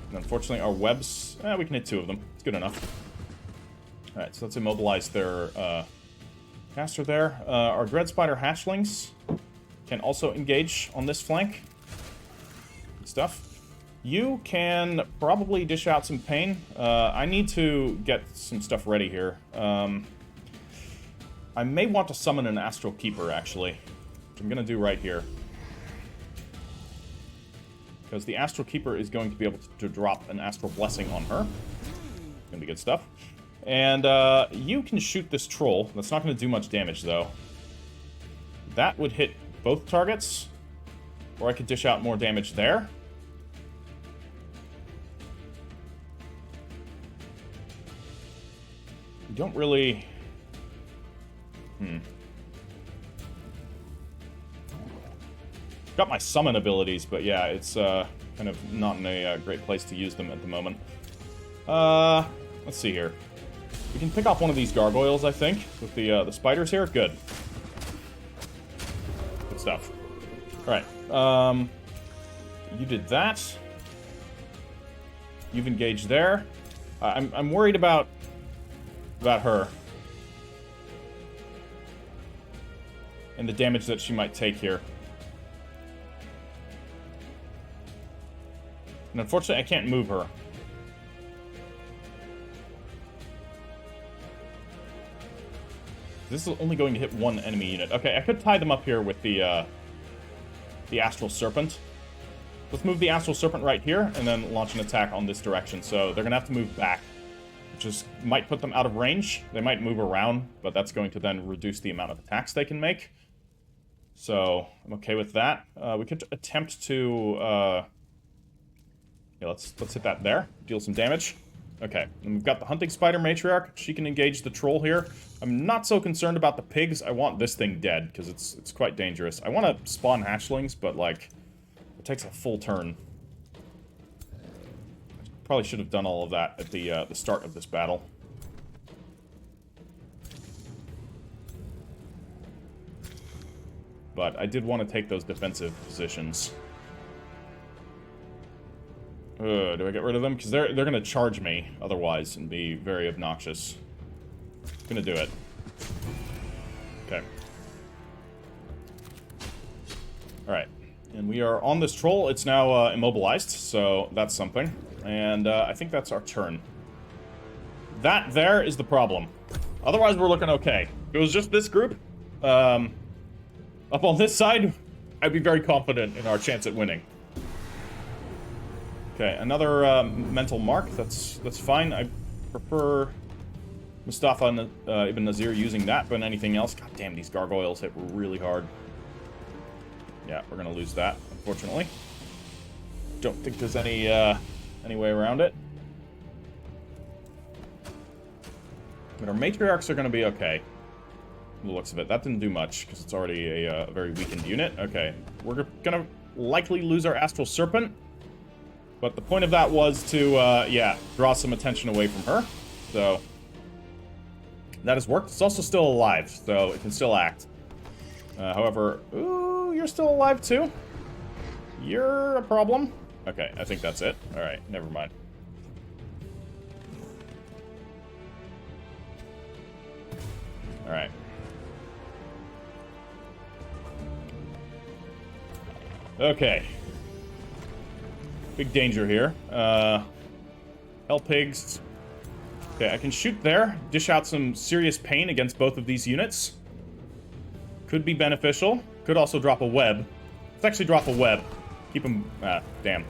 And unfortunately, our webs... we can hit 2 of them. It's good enough. Alright, so let's immobilize their caster there. Our Dread Spider hatchlings can also engage on this flank. Good stuff. You can probably dish out some pain. I need to get some stuff ready here. I may want to summon an Astral Keeper, actually. Which I'm going to do right here. Because the Astral Keeper is going to be able to drop an Astral Blessing on her. Gonna be good stuff. And you can shoot this troll. That's not going to do much damage, though. That would hit both targets. Or I could dish out more damage there. You don't really... Got my summon abilities, but yeah, it's kind of not in a great place to use them at the moment. Let's see here. We can pick off one of these gargoyles, I think, with the spiders here. Good. Good stuff. Alright. You did that. You've engaged there. I'm worried about her. And the damage that she might take here. And unfortunately, I can't move her. This is only going to hit one enemy unit. Okay, I could tie them up here with the Astral Serpent. Let's move the Astral Serpent right here, and then launch an attack on this direction. So they're going to have to move back, which is, might put them out of range. They might move around, but that's going to then reduce the amount of attacks they can make. So I'm okay with that. We could attempt to... yeah, let's hit that there. Deal some damage. Okay, and we've got the Hunting Spider Matriarch. She can engage the Troll here. I'm not so concerned about the pigs. I want this thing dead, because it's quite dangerous. I want to spawn hatchlings, but, like, it takes a full turn. Probably should have done all of that at the start of this battle. But I did want to take those defensive positions. Do I get rid of them? Because they're going to charge me otherwise and be very obnoxious. Gonna do it. Okay. Alright. And we are on this troll. It's now immobilized, so that's something. And I think that's our turn. That there is the problem. Otherwise, we're looking okay. If it was just this group, up on this side, I'd be very confident in our chance at winning. Okay, another mental mark. That's fine. I prefer Mustafa Ibn Nazir using that, but anything else. God damn, these gargoyles hit really hard. Yeah, we're gonna lose that, unfortunately. Don't think there's any way around it. But our matriarchs are gonna be okay. From the looks of it, that didn't do much because it's already a very weakened unit. Okay, we're gonna likely lose our Astral Serpent. But the point of that was to, yeah, draw some attention away from her. So, that has worked. It's also still alive, so it can still act. However, ooh, you're still alive too? You're a problem? Okay, I think that's it. Alright, never mind. Alright. Okay. Big danger here. Hell pigs. Okay, I can shoot there. Dish out some serious pain against both of these units. Could be beneficial. Could also drop a web. Let's actually drop a web. Keep them... damn.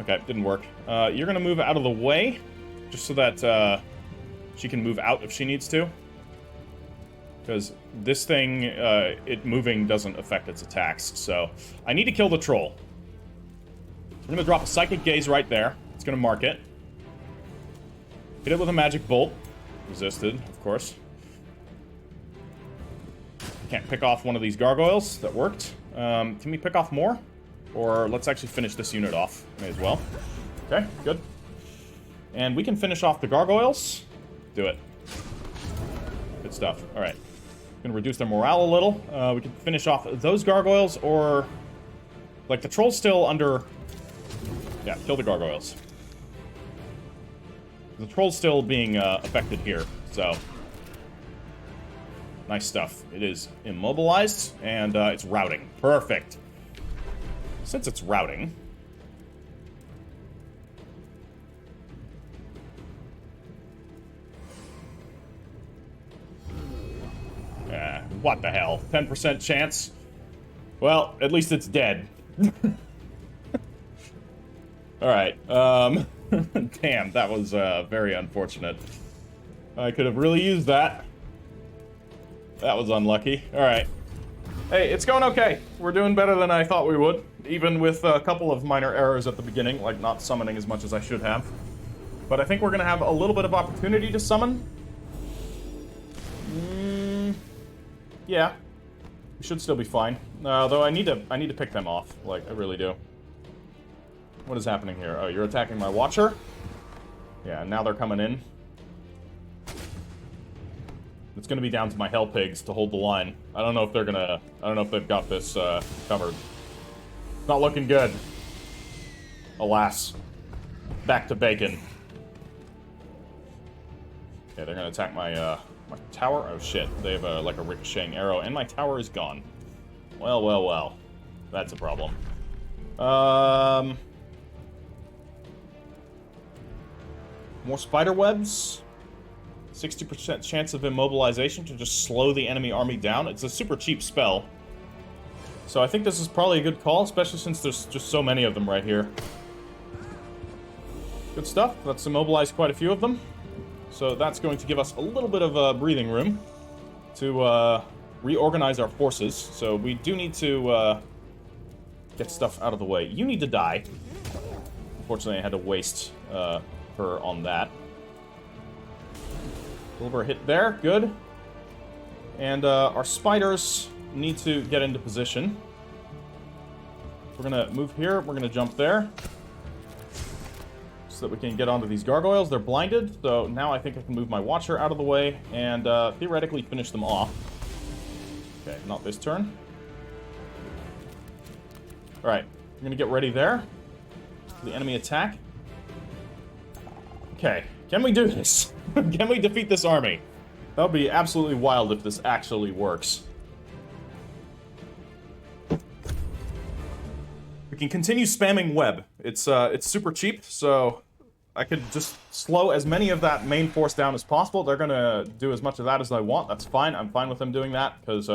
Okay, didn't work. You're gonna move out of the way. Just so that, she can move out if she needs to. Because this thing, it moving doesn't affect its attacks. So, I need to kill the troll. I'm gonna drop a Psychic Gaze right there. It's gonna mark it. Hit it with a Magic Bolt. Resisted, of course. Can't pick off one of these gargoyles. That worked. Can we pick off more? Or let's actually finish this unit off. May as well. Okay, good. And we can finish off the gargoyles. Do it. Good stuff. Alright. Gonna reduce their morale a little. We can finish off those gargoyles, or... like, the troll's still under... yeah, kill the gargoyles. The troll's still being affected here, so... nice stuff. It is immobilized, and it's routing. Perfect. Since it's routing... what the hell? 10% chance? Well, at least it's dead. Alright, damn, that was very unfortunate. I could have really used that. That was unlucky. Alright. Hey, it's going okay. We're doing better than I thought we would, even with a couple of minor errors at the beginning, like not summoning as much as I should have. But I think we're gonna have a little bit of opportunity to summon. Yeah. We should still be fine. Though I need to pick them off. Like, I really do. What is happening here? Oh, you're attacking my Watcher? Yeah, now they're coming in. It's gonna be down to my Hell Pigs to hold the line. I don't know if they're gonna... I don't know if they've got this, covered. Not looking good. Alas. Back to bacon. Okay, they're gonna attack my, my tower. Oh, shit. They have, like, a ricocheting arrow, and my tower is gone. Well, well, well. That's a problem. More spider webs. 60% chance of immobilization to just slow the enemy army down. It's a super cheap spell. So I think this is probably a good call, especially since there's just so many of them right here. Good stuff. Let's immobilize quite a few of them. So that's going to give us a little bit of breathing room to reorganize our forces. So we do need to get stuff out of the way. You need to die. Unfortunately, I had to waste her on that. Silver hit there. Good. And our spiders need to get into position. We're going to move here. We're going to jump there. So that we can get onto these gargoyles. They're blinded, so now I think I can move my Watcher out of the way and theoretically finish them off. Okay, not this turn. Alright, I'm going to get ready there. The enemy attack. Okay, can we do this? Can we defeat this army? That would be absolutely wild if this actually works. We can continue spamming web. It's super cheap, so I could just slow as many of that main force down as possible. They're gonna do as much of that as I want. That's fine. I'm fine with them doing that, because,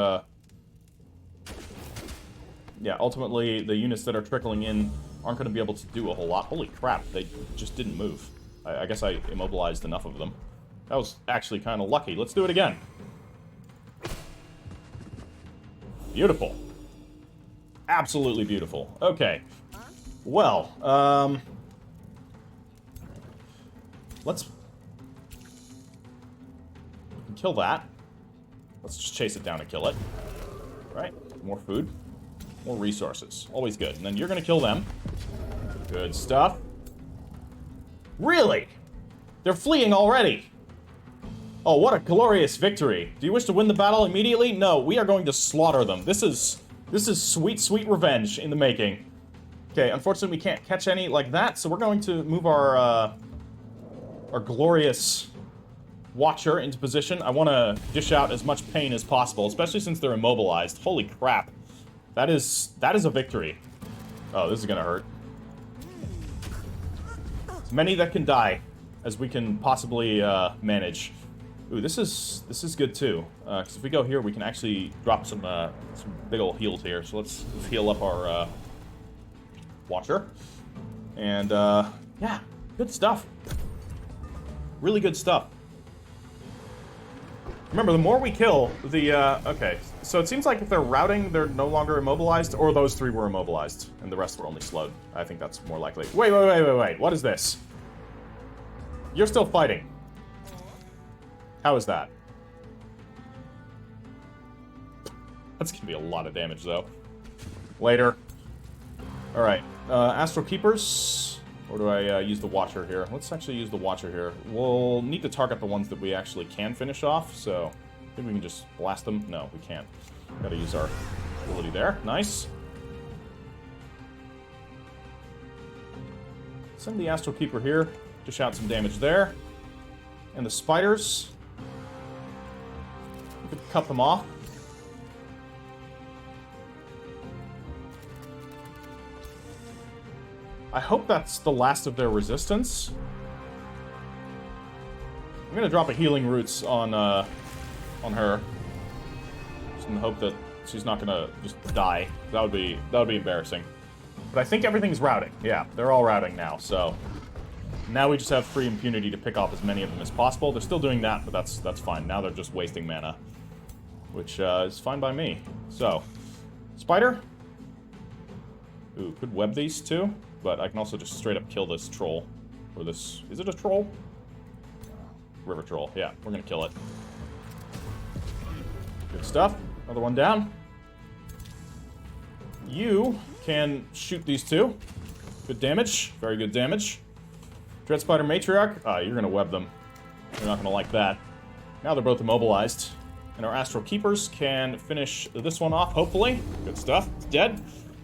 yeah, ultimately, the units that are trickling in aren't gonna be able to do a whole lot. Holy crap, they just didn't move. I guess I immobilized enough of them. That was actually kind of lucky. Let's do it again. Beautiful. Absolutely beautiful. Okay. Well, let's kill that. Let's just chase it down and kill it. Right. More food. More resources. Always good. And then you're going to kill them. Good stuff. Really? They're fleeing already. Oh, what a glorious victory. Do you wish to win the battle immediately? No, we are going to slaughter them. This is sweet, sweet revenge in the making. Okay, unfortunately we can't catch any like that, so we're going to move our glorious Watcher into position. I want to dish out as much pain as possible, especially since they're immobilized. Holy crap. That is a victory. Oh, this is gonna hurt. As many that can die as we can possibly manage. Ooh, this is good too. Because if we go here, we can actually drop some big ol' heals here. So let's heal up our Watcher. And yeah, good stuff. Really good stuff. Remember, the more we kill, the okay. So it seems like if they're routing, they're no longer immobilized, or those three were immobilized, and the rest were only slowed. I think that's more likely. Wait. What is this? You're still fighting. How is that? That's gonna be a lot of damage, though. Later. Alright. Astral Keepers. Or do I use the Watcher here? Let's actually use the Watcher here. We'll need to target the ones that we actually can finish off, so I think we can just blast them. No, we can't. Gotta use our ability there. Nice. Send the Astral Keeper here. Dish out some damage there. And the spiders. We could cut them off. I hope that's the last of their resistance. I'm gonna drop a healing roots on her, just in the hope that she's not gonna just die. That would be embarrassing. But I think everything's routing. Yeah, they're all routing now. So now we just have free impunity to pick off as many of them as possible. They're still doing that, but that's fine. Now they're just wasting mana, which is fine by me. So spider. Ooh, could web these too. But I can also just straight up kill this troll. Or this... Is it a troll? River troll. Yeah, we're gonna kill it. Good stuff. Another one down. You can shoot these two. Good damage. Very good damage. Dread Spider Matriarch. Ah, you're gonna web them. You're not gonna like that. Now they're both immobilized. And our Astral Keepers can finish this one off, hopefully. Good stuff. It's dead.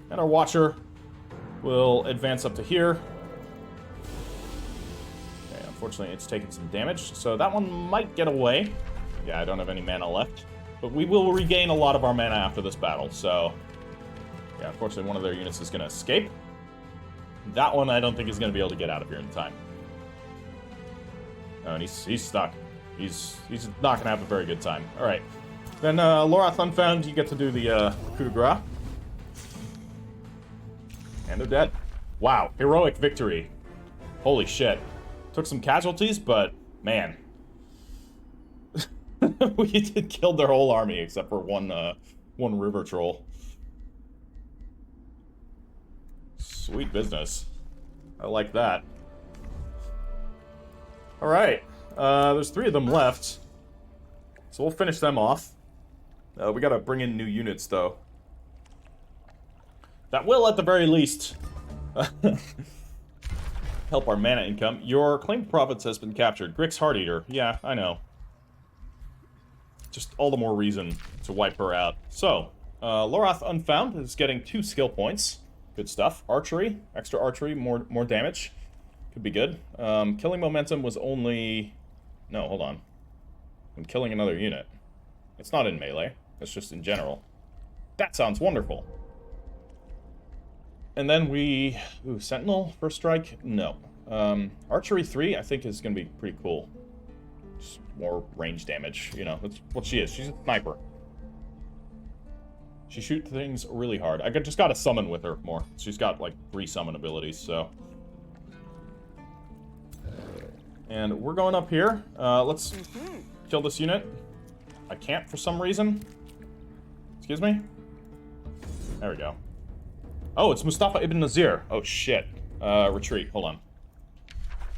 And our Watcher will advance up to here. Okay, unfortunately, it's taken some damage, so that one might get away. Yeah, I don't have any mana left. But we will regain a lot of our mana after this battle, so... Yeah, unfortunately, one of their units is going to escape. That one I don't think is going to be able to get out of here in time. Oh, and he's stuck. He's not going to have a very good time. Alright. Then, Lorath Unfound, you get to do the coup de grace. And they're dead. Wow, heroic victory. Holy shit. Took some casualties, but man. We killed their whole army except for one river troll. Sweet business. I like that. Alright. There's 3 of them left. So we'll finish them off. We gotta bring in new units, though. That will, at the very least, help our mana income. Your claimed province has been captured. Grix Hearteater. Yeah, I know. Just all the more reason to wipe her out. So, Lorath Unfound is getting 2 skill points. Good stuff. Archery. Extra archery, more damage. Could be good. Killing momentum was only... No, hold on. I'm killing another unit. It's not in melee. It's just in general. That sounds wonderful. And then we... Ooh, Sentinel, first strike? No. Archery 3, I think, is going to be pretty cool. Just more range damage, you know. That's what she is. She's a sniper. She shoots things really hard. I just got to summon with her more. She's got, like, 3 summon abilities, so... And we're going up here. Let's kill this unit. I can't for some reason. Excuse me? There we go. Oh, it's Mustafa ibn Nazir. Oh, shit. Retreat. Hold on.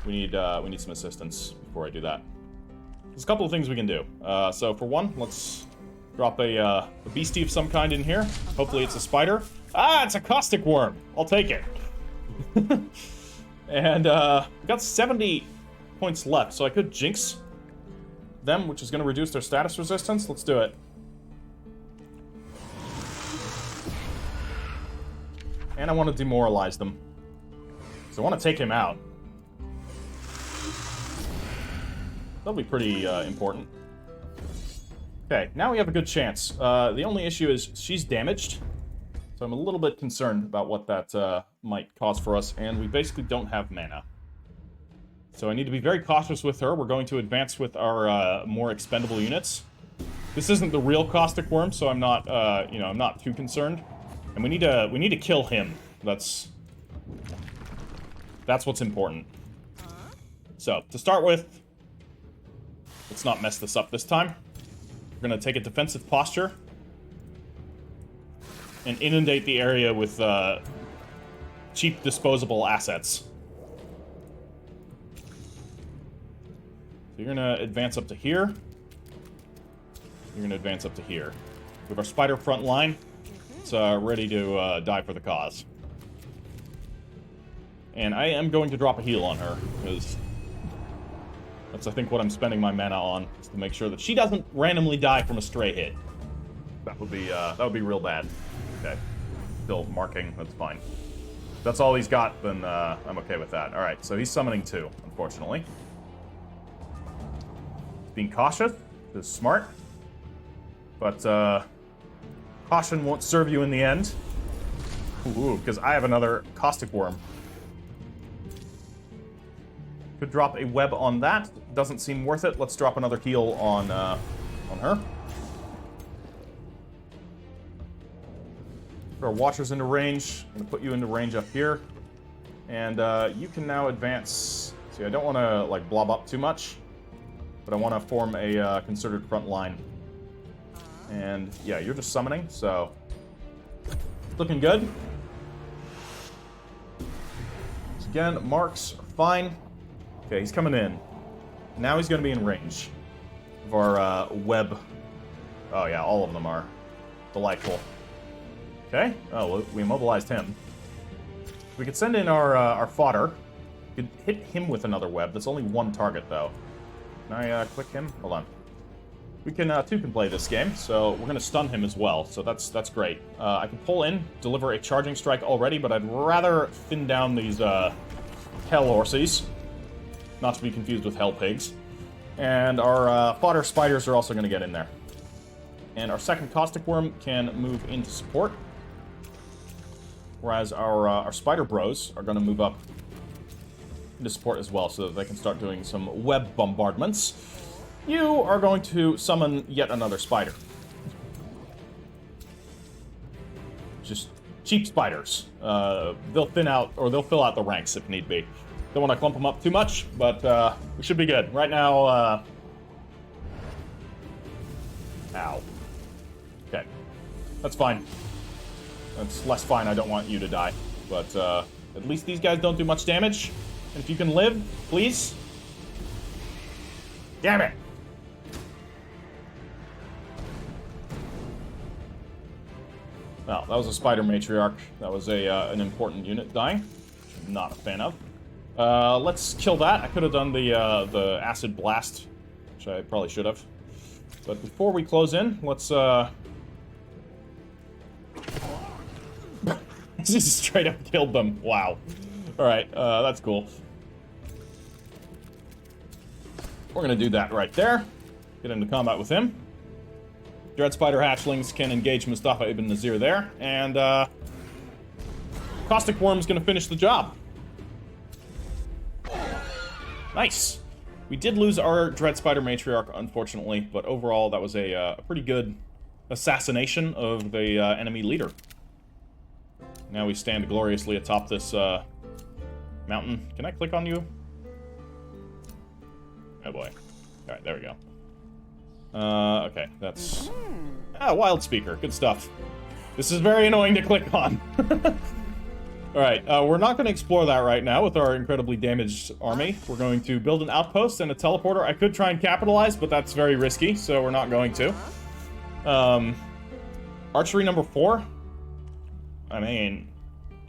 We need some assistance before I do that. There's a couple of things we can do. So, for one, let's drop a beastie of some kind in here. Hopefully it's a spider. Ah, it's a caustic worm. I'll take it. And, we got 70 points left, so I could jinx them, which is going to reduce their status resistance. Let's do it. And I want to demoralize them. So I want to take him out. That'll be pretty important. Okay, now we have a good chance. The only issue is she's damaged. So I'm a little bit concerned about what that might cause for us. And we basically don't have mana. So I need to be very cautious with her. We're going to advance with our more expendable units. This isn't the real caustic worm, so I'm not, you know, I'm not too concerned. And we need to kill him. That's what's important. So to start with, let's not mess this up this time. We're gonna take a defensive posture and inundate the area with cheap disposable assets. So you're gonna advance up to here. You're gonna advance up to here. We have our spider front line. It's ready to die for the cause. And I am going to drop a heal on her, because that's, I think, what I'm spending my mana on, is to make sure that she doesn't randomly die from a stray hit. That would be real bad. Okay. Still marking, that's fine. If that's all he's got, then I'm okay with that. Alright, so he's summoning 2, unfortunately. Being cautious is smart, but caution won't serve you in the end. Ooh, because I have another caustic worm. Could drop a web on that. Doesn't seem worth it. Let's drop another heal on her. Put our watchers into range. I'm gonna put you into range up here, and you can now advance. See, I don't want to like blob up too much. But I want to form a concerted front line. And, yeah, you're just summoning, so... Looking good. So again, marks are fine. Okay, he's coming in. Now he's going to be in range of our web. Oh, yeah, all of them are. Delightful. Okay. Oh, we immobilized him. We could send in our fodder. We could hit him with another web. That's only 1 target, though. Can I click him? Hold on. We can, 2 can play this game, so we're gonna stun him as well, so that's great. I can pull in, deliver a charging strike already, but I'd rather thin down these, hell horsies. Not to be confused with hell pigs. And our, fodder spiders are also gonna get in there. And our second caustic worm can move into support. Whereas our spider bros are gonna move up into support as well, so that they can start doing some web bombardments. You are going to summon yet another spider. Just cheap spiders. They'll thin out, or they'll fill out the ranks if need be. Don't want to clump them up too much, but we should be good. Right now, ow. Okay. That's fine. That's less fine. I don't want you to die. But at least these guys don't do much damage. And if you can live, please. Damn it! Well, that was a spider matriarch. That was an important unit dying, which I'm not a fan of. Let's kill that. I could have done the acid blast, which I probably should have. But before we close in, let's just straight up killed them. Wow. Alright, that's cool. We're gonna do that right there. Get into combat with him. Dread Spider Hatchlings can engage Mustafa Ibn Nazir there. And, Caustic Worm's gonna finish the job. Nice. We did lose our Dread Spider Matriarch, unfortunately, but overall that was a pretty good assassination of the enemy leader. Now we stand gloriously atop this mountain. Can I click on you? Oh boy. Alright, there we go. Okay, that's... Wild Speaker. Good stuff. This is very annoying to click on. Alright, we're not going to explore that right now with our incredibly damaged army. We're going to build an outpost and a teleporter. I could try and capitalize, but that's very risky, so we're not going to. Archery number 4? I mean,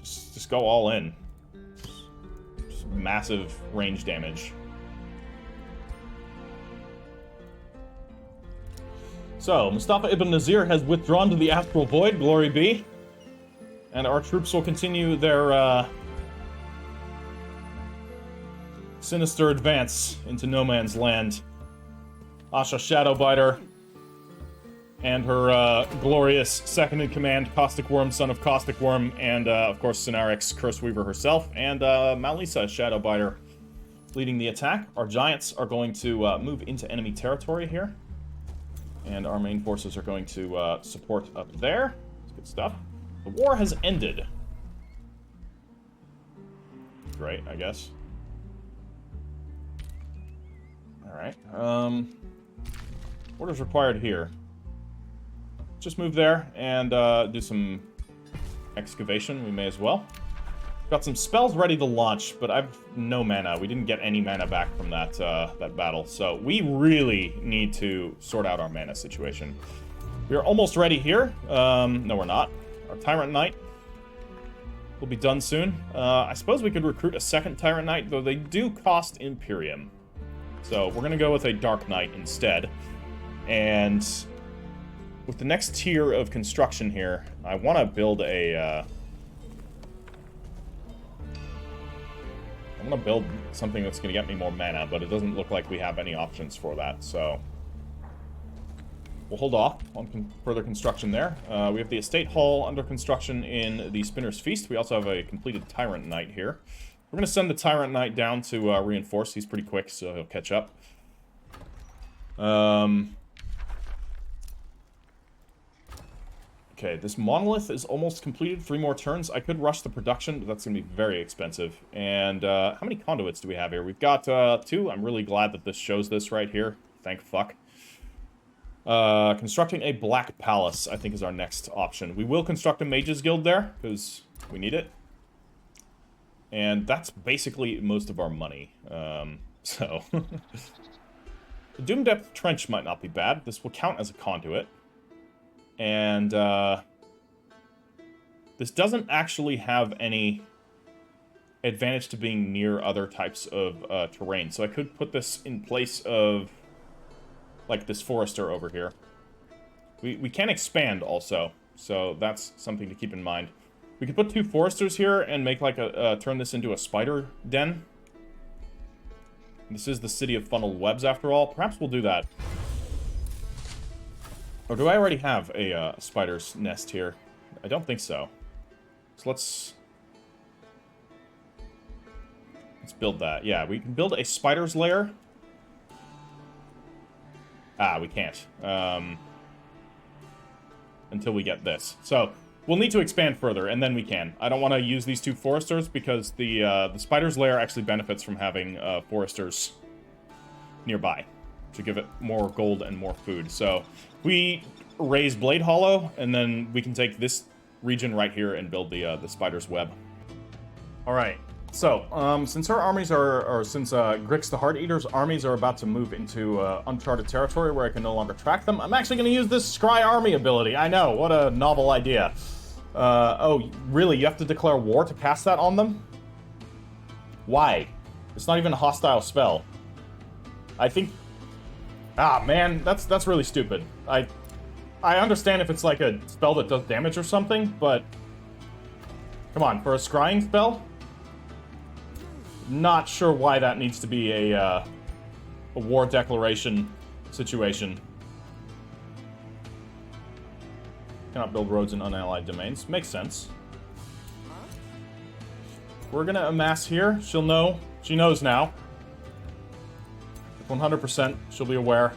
just go all in. Just massive range damage. So, Mustafa Ibn Nazir has withdrawn to the Astral Void, glory be. And our troops will continue their, sinister advance into no man's land. Asha Shadowbiter and her, glorious second-in-command Caustic Worm, son of Caustic Worm, and, of course, Cenarix, Curseweaver herself, and, Malisa Shadowbiter leading the attack. Our giants are going to, move into enemy territory here. And our main forces are going to support up there. That's good stuff. The war has ended. Great, I guess. Alright. Orders required here. Just move there and do some excavation. We may as well. Got some spells ready to launch, but I've no mana. We didn't get any mana back from that that battle, so we really need to sort out our mana situation. We are almost ready here. No, we're not. Our Tyrant Knight will be done soon. I suppose we could recruit a second Tyrant Knight, though they do cost Imperium. So we're going to go with a Dark Knight instead. And with the next tier of construction here, I want to build a... I'm going to build something that's going to get me more mana, but it doesn't look like we have any options for that, so... We'll hold off on further construction there. We have the Estate Hall under construction in the Spinner's Feast. We also have a completed Tyrant Knight here. We're going to send the Tyrant Knight down to reinforce. He's pretty quick, so he'll catch up. Okay, this monolith is almost completed. 3 more turns. I could rush the production, but that's going to be very expensive. And how many conduits do we have here? We've got 2. I'm really glad that this shows this right here. Thank fuck. Constructing a Black Palace, I think, is our next option. We will construct a Mages Guild there, because we need it. And that's basically most of our money. So... The Doom Depth Trench might not be bad. This will count as a conduit. And, this doesn't actually have any advantage to being near other types of terrain. So I could put this in place of, like, this Forester over here. We can expand also, so that's something to keep in mind. We could put 2 Foresters here and make, like, turn this into a spider den. This is the city of funneled webs, after all. Perhaps we'll do that. Or do I already have a spider's nest here? I don't think so. So let's build that. Yeah, we can build a spider's lair. Ah, we can't. Until we get this. So, We'll need to expand further, and then we can. I don't want to use these 2 foresters because the spider's lair actually benefits from having foresters nearby to give it more gold and more food. So we raise Blade Hollow, and then we can take this region right here and build the spider's web. All right. So, since our armies since Grix the Heart Eater's armies are about to move into uncharted territory where I can no longer track them, I'm actually going to use this Scry Army ability. I know, what a novel idea. Oh, really? You have to declare war to cast that on them? Why? It's not even a hostile spell. I think... Ah, man, that's really stupid. I understand if it's like a spell that does damage or something, but... Come on, for a scrying spell? Not sure why that needs to be a war declaration situation. Cannot build roads in unallied domains. Makes sense. We're gonna amass here. She'll know. She knows now. 100%. She'll be aware.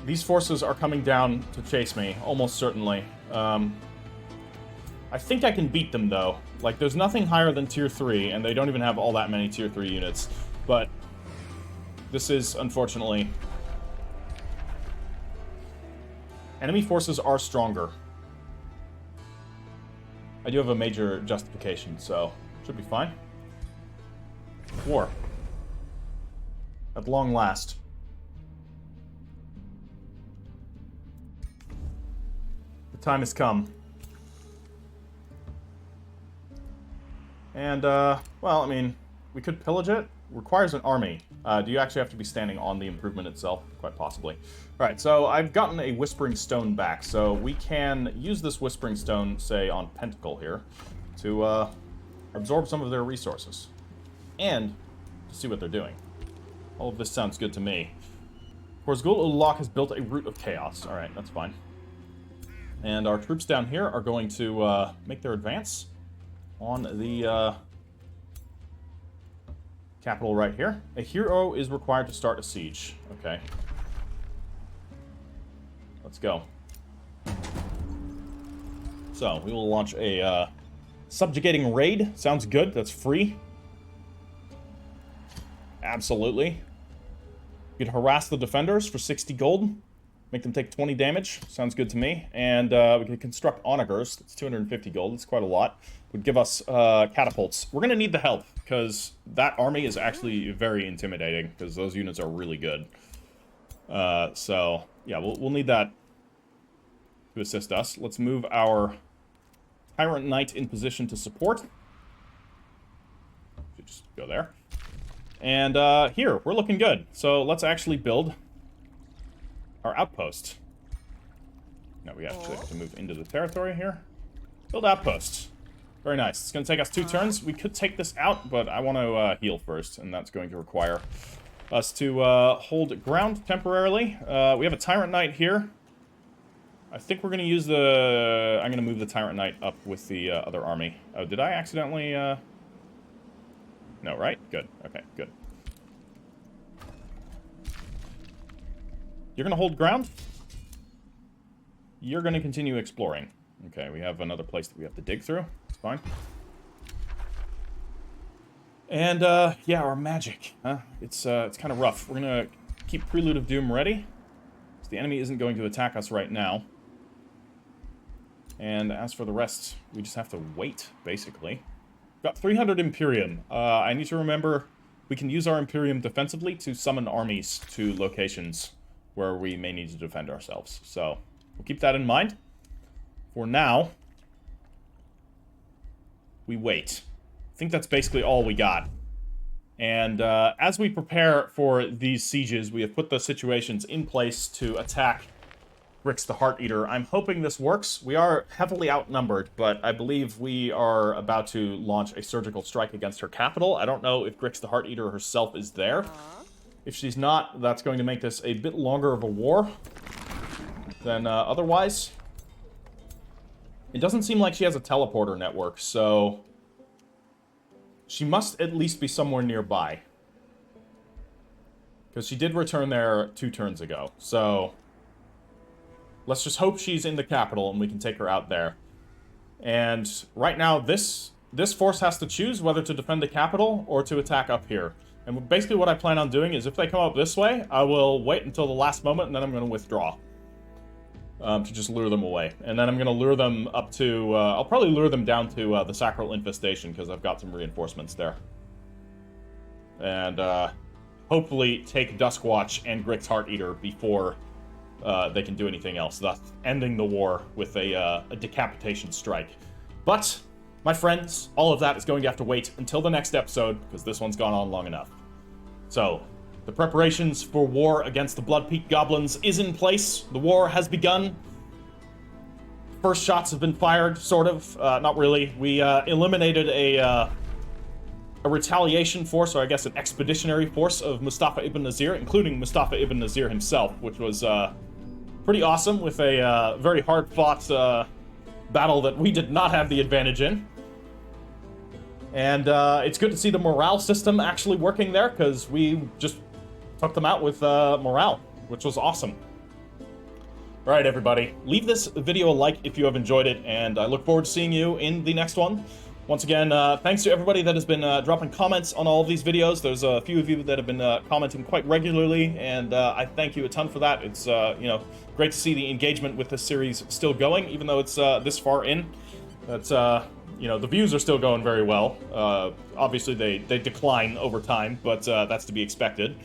These forces are coming down to chase me, almost certainly. I think I can beat them, though. Like, there's nothing higher than Tier 3, and they don't even have all that many Tier 3 units. But this is, unfortunately... Enemy forces are stronger. I do have a major justification, so should be fine. War. At long last. The time has come. And, well, I mean, we could pillage it. Requires an army. Do you actually have to be standing on the improvement itself? Quite possibly. Alright, so I've gotten a Whispering Stone back, so we can use this Whispering Stone, say, on Pentacle here, to absorb some of their resources. And to see what they're doing. All of this sounds good to me. Horzgul Ulak has built a Root of Chaos. Alright, that's fine. And our troops down here are going to make their advance on the capital right here. A hero is required to start a siege. Okay. Let's go. So, we will launch a subjugating raid. Sounds good. That's free. Absolutely. We could harass the defenders for 60 gold. Make them take 20 damage. Sounds good to me. And we can construct onagers. That's 250 gold. That's quite a lot. Would give us catapults. We're going to need the help, because that army is actually very intimidating, because those units are really good. So, yeah, we'll need that to assist us. Let's move our Tyrant Knight in position to support. Should just go there. And here, we're looking good. So let's actually build our outpost. No, we actually have to move into the territory here. Build outposts. Very nice. It's going to take us 2 turns. We could take this out, but I want to heal first, and that's going to require us to hold ground temporarily. We have a Tyrant Knight here. I think we're going to use the... I'm going to move the Tyrant Knight up with the other army. Oh, did I accidentally... No, right? Good. Okay, good. You're going to hold ground. You're going to continue exploring. Okay, we have another place that we have to dig through. It's fine. And, yeah, our magic. Huh? It's kind of rough. We're going to keep Prelude of Doom ready. So the enemy isn't going to attack us right now. And as for the rest, we just have to wait, basically. Got 300 Imperium. I need to remember we can use our Imperium defensively to summon armies to locations where we may need to defend ourselves. So, we'll keep that in mind. For now, we wait. I think that's basically all we got. And as we prepare for these sieges, we have put the situations in place to attack Grix the Heart Eater. I'm hoping this works. We are heavily outnumbered, but I believe we are about to launch a surgical strike against her capital. I don't know if Grix the Heart Eater herself is there. If she's not, that's going to make this a bit longer of a war than otherwise. It doesn't seem like she has a teleporter network, so she must at least be somewhere nearby. Because she did return there 2 turns ago, so let's just hope she's in the capital and we can take her out there. And right now, this force has to choose whether to defend the capital or to attack up here. And basically what I plan on doing is if they come up this way, I will wait until the last moment, and then I'm going to withdraw. To just lure them away. And then I'm going to lure them up to... I'll probably lure them down to the Sacral Infestation, because I've got some reinforcements there. And hopefully take Duskwatch and Grix Hearteater before they can do anything else, thus ending the war with a decapitation strike. But, my friends, all of that is going to have to wait until the next episode, because this one's gone on long enough. So, the preparations for war against the Blood Peak Goblins is in place. The war has begun. First shots have been fired, sort of. Not really. We eliminated a retaliation force, or I guess an expeditionary force of Mustafa ibn Nazir, including Mustafa ibn Nazir himself, which was pretty awesome, with a very hard-fought battle that we did not have the advantage in. And it's good to see the morale system actually working there, because we just took them out with morale, which was awesome. Alright, everybody. Leave this video a like if you have enjoyed it, and I look forward to seeing you in the next one. Once again, thanks to everybody that has been dropping comments on all of these videos. There's a few of you that have been commenting quite regularly, and I thank you a ton for that. It's, you know, great to see the engagement with this series still going, even though it's this far in. That's, you know, the views are still going very well. Obviously, they decline over time, but that's to be expected.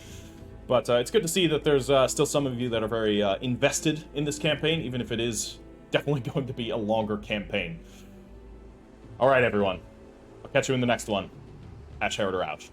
But it's good to see that there's still some of you that are very invested in this campaign, even if it is definitely going to be a longer campaign. Alright, everyone. I'll catch you in the next one. Ash Heriter out.